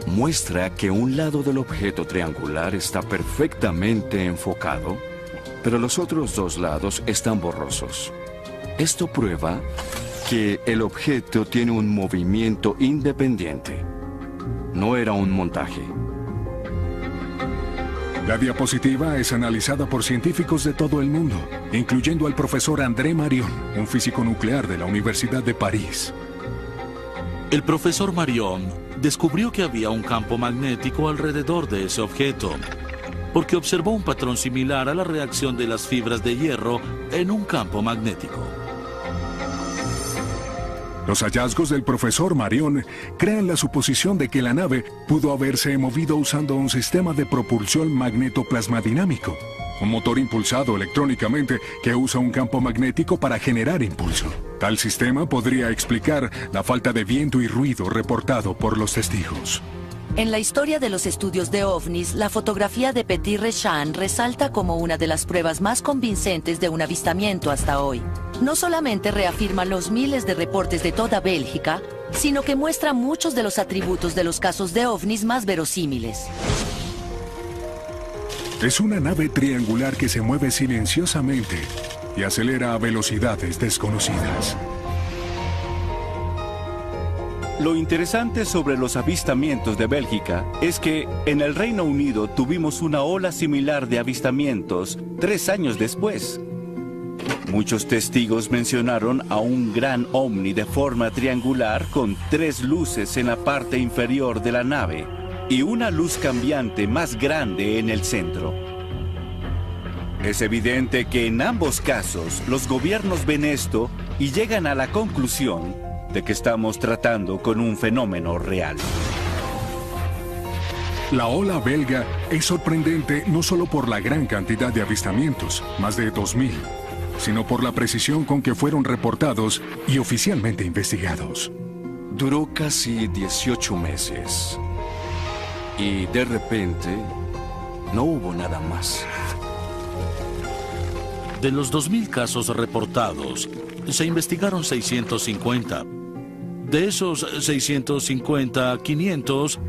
muestra que un lado del objeto triangular está perfectamente enfocado, pero los otros 2 lados están borrosos. Esto prueba que el objeto tiene un movimiento independiente. No era un montaje. La diapositiva es analizada por científicos de todo el mundo, incluyendo al profesor André Marion, un físico nuclear de la Universidad de París. El profesor Marion descubrió que había un campo magnético alrededor de ese objeto, porque observó un patrón similar a la reacción de las fibras de hierro en un campo magnético. Los hallazgos del profesor Marion crean la suposición de que la nave pudo haberse movido usando un sistema de propulsión magnetoplasmadinámico, un motor impulsado electrónicamente que usa un campo magnético para generar impulso. Tal sistema podría explicar la falta de viento y ruido reportado por los testigos. En la historia de los estudios de ovnis, la fotografía de Petit-Rechamp resalta como una de las pruebas más convincentes de un avistamiento hasta hoy. No solamente reafirma los miles de reportes de toda Bélgica, sino que muestra muchos de los atributos de los casos de ovnis más verosímiles. Es una nave triangular que se mueve silenciosamente y acelera a velocidades desconocidas. Lo interesante sobre los avistamientos de Bélgica es que en el Reino Unido tuvimos una ola similar de avistamientos 3 años después. Muchos testigos mencionaron a un gran ovni de forma triangular con 3 luces en la parte inferior de la nave y una luz cambiante más grande en el centro. Es evidente que en ambos casos los gobiernos ven esto y llegan a la conclusión de que estamos tratando con un fenómeno real. La ola belga es sorprendente no solo por la gran cantidad de avistamientos, más de 2.000, sino por la precisión con que fueron reportados y oficialmente investigados. Duró casi 18 meses. Y de repente, no hubo nada más. De los 2.000 casos reportados, se investigaron 650. De esos 650, 500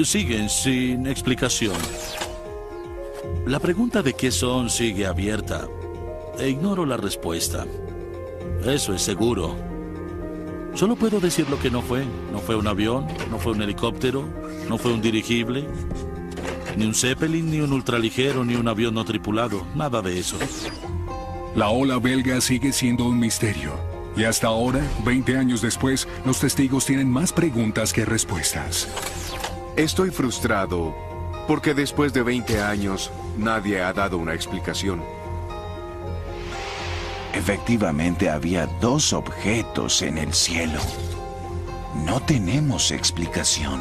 siguen sin explicación. La pregunta de qué son sigue abierta. E ignoro la respuesta. Eso es seguro. Solo puedo decir lo que no fue. No fue un avión, no fue un helicóptero, no fue un dirigible, ni un Zeppelin, ni un ultraligero, ni un avión no tripulado. Nada de eso. La ola belga sigue siendo un misterio. Y hasta ahora, 20 años después, los testigos tienen más preguntas que respuestas. Estoy frustrado porque después de 20 años, nadie ha dado una explicación. Efectivamente, había 2 objetos en el cielo. No tenemos explicación.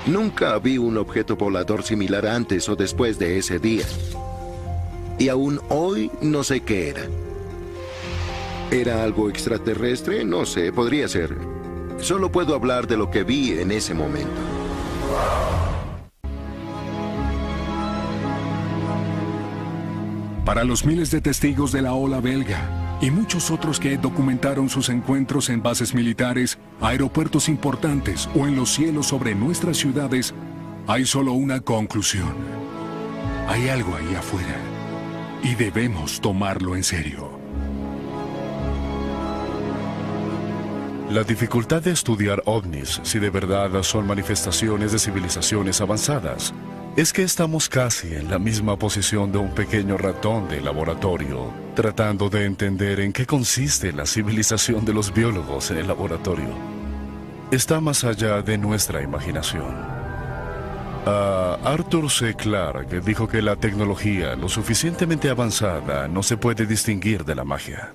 Nunca vi un objeto volador similar antes o después de ese día. Y aún hoy no sé qué era. ¿Era algo extraterrestre? No sé, podría ser. Solo puedo hablar de lo que vi en ese momento. Para los miles de testigos de la ola belga y muchos otros que documentaron sus encuentros en bases militares, aeropuertos importantes o en los cielos sobre nuestras ciudades, hay solo una conclusión. Hay algo ahí afuera y debemos tomarlo en serio. La dificultad de estudiar ovnis, si de verdad son manifestaciones de civilizaciones avanzadas, es que estamos casi en la misma posición de un pequeño ratón de laboratorio, tratando de entender en qué consiste la civilización de los biólogos en el laboratorio. Está más allá de nuestra imaginación. Arthur C. Clarke dijo que la tecnología lo suficientemente avanzada no se puede distinguir de la magia.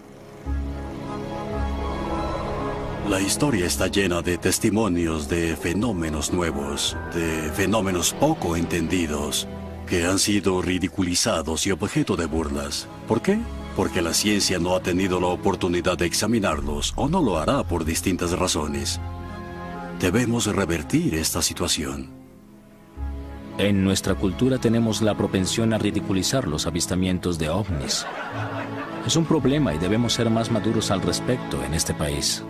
La historia está llena de testimonios de fenómenos nuevos, de fenómenos poco entendidos, que han sido ridiculizados y objeto de burlas. ¿Por qué? Porque la ciencia no ha tenido la oportunidad de examinarlos o no lo hará por distintas razones. Debemos revertir esta situación. En nuestra cultura tenemos la propensión a ridiculizar los avistamientos de ovnis. Es un problema y debemos ser más maduros al respecto en este país.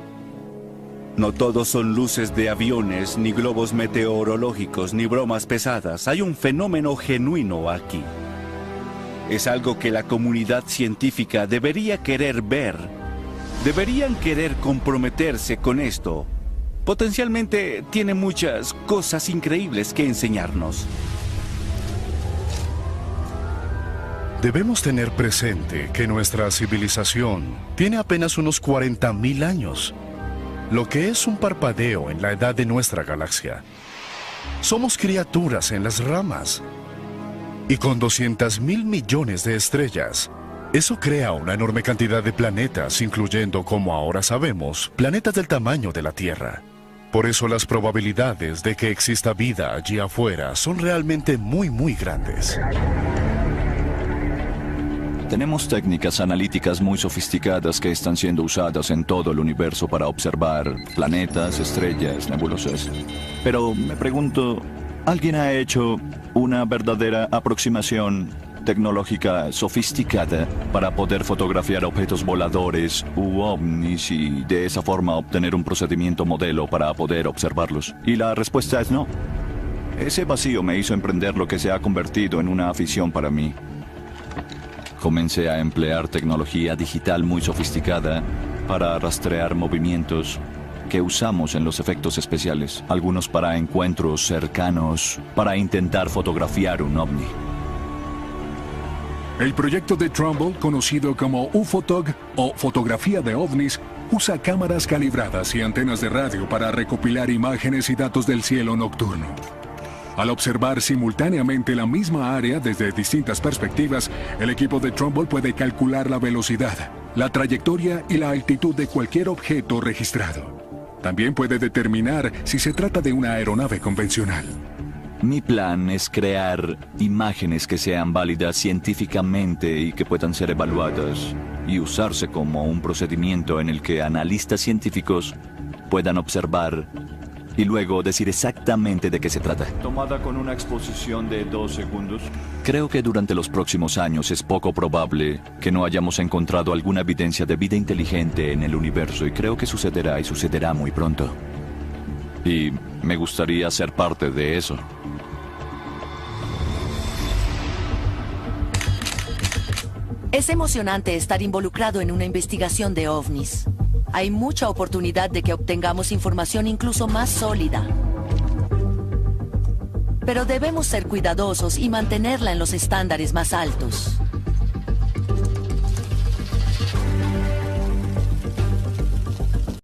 No todos son luces de aviones, ni globos meteorológicos, ni bromas pesadas. Hay un fenómeno genuino aquí. Es algo que la comunidad científica debería querer ver. Deberían querer comprometerse con esto. Potencialmente tiene muchas cosas increíbles que enseñarnos. Debemos tener presente que nuestra civilización tiene apenas unos 40.000 años. Lo que es un parpadeo en la edad de nuestra galaxia. Somos criaturas en las ramas. Y con 200.000 millones de estrellas, eso crea una enorme cantidad de planetas, incluyendo, como ahora sabemos, planetas del tamaño de la Tierra. Por eso las probabilidades de que exista vida allí afuera son realmente muy grandes. Tenemos técnicas analíticas muy sofisticadas que están siendo usadas en todo el universo para observar planetas, estrellas, nebulosas. Pero me pregunto, ¿alguien ha hecho una verdadera aproximación tecnológica sofisticada para poder fotografiar objetos voladores u ovnis y de esa forma obtener un procedimiento modelo para poder observarlos? Y la respuesta es no. Ese vacío me hizo emprender lo que se ha convertido en una afición para mí. Comencé a emplear tecnología digital muy sofisticada para rastrear movimientos que usamos en los efectos especiales, algunos para encuentros cercanos, para intentar fotografiar un ovni. El proyecto de Trumbull, conocido como UFOTOG o fotografía de ovnis, usa cámaras calibradas y antenas de radio para recopilar imágenes y datos del cielo nocturno. Al observar simultáneamente la misma área desde distintas perspectivas, el equipo de Trumbull puede calcular la velocidad, la trayectoria y la altitud de cualquier objeto registrado. También puede determinar si se trata de una aeronave convencional. Mi plan es crear imágenes que sean válidas científicamente y que puedan ser evaluadas y usarse como un procedimiento en el que analistas científicos puedan observar y luego decir exactamente de qué se trata. Tomada con una exposición de 2 segundos. Creo que durante los próximos años es poco probable que no hayamos encontrado alguna evidencia de vida inteligente en el universo y creo que sucederá y sucederá muy pronto. Y me gustaría ser parte de eso. Es emocionante estar involucrado en una investigación de ovnis. Hay mucha oportunidad de que obtengamos información incluso más sólida. Pero debemos ser cuidadosos y mantenerla en los estándares más altos.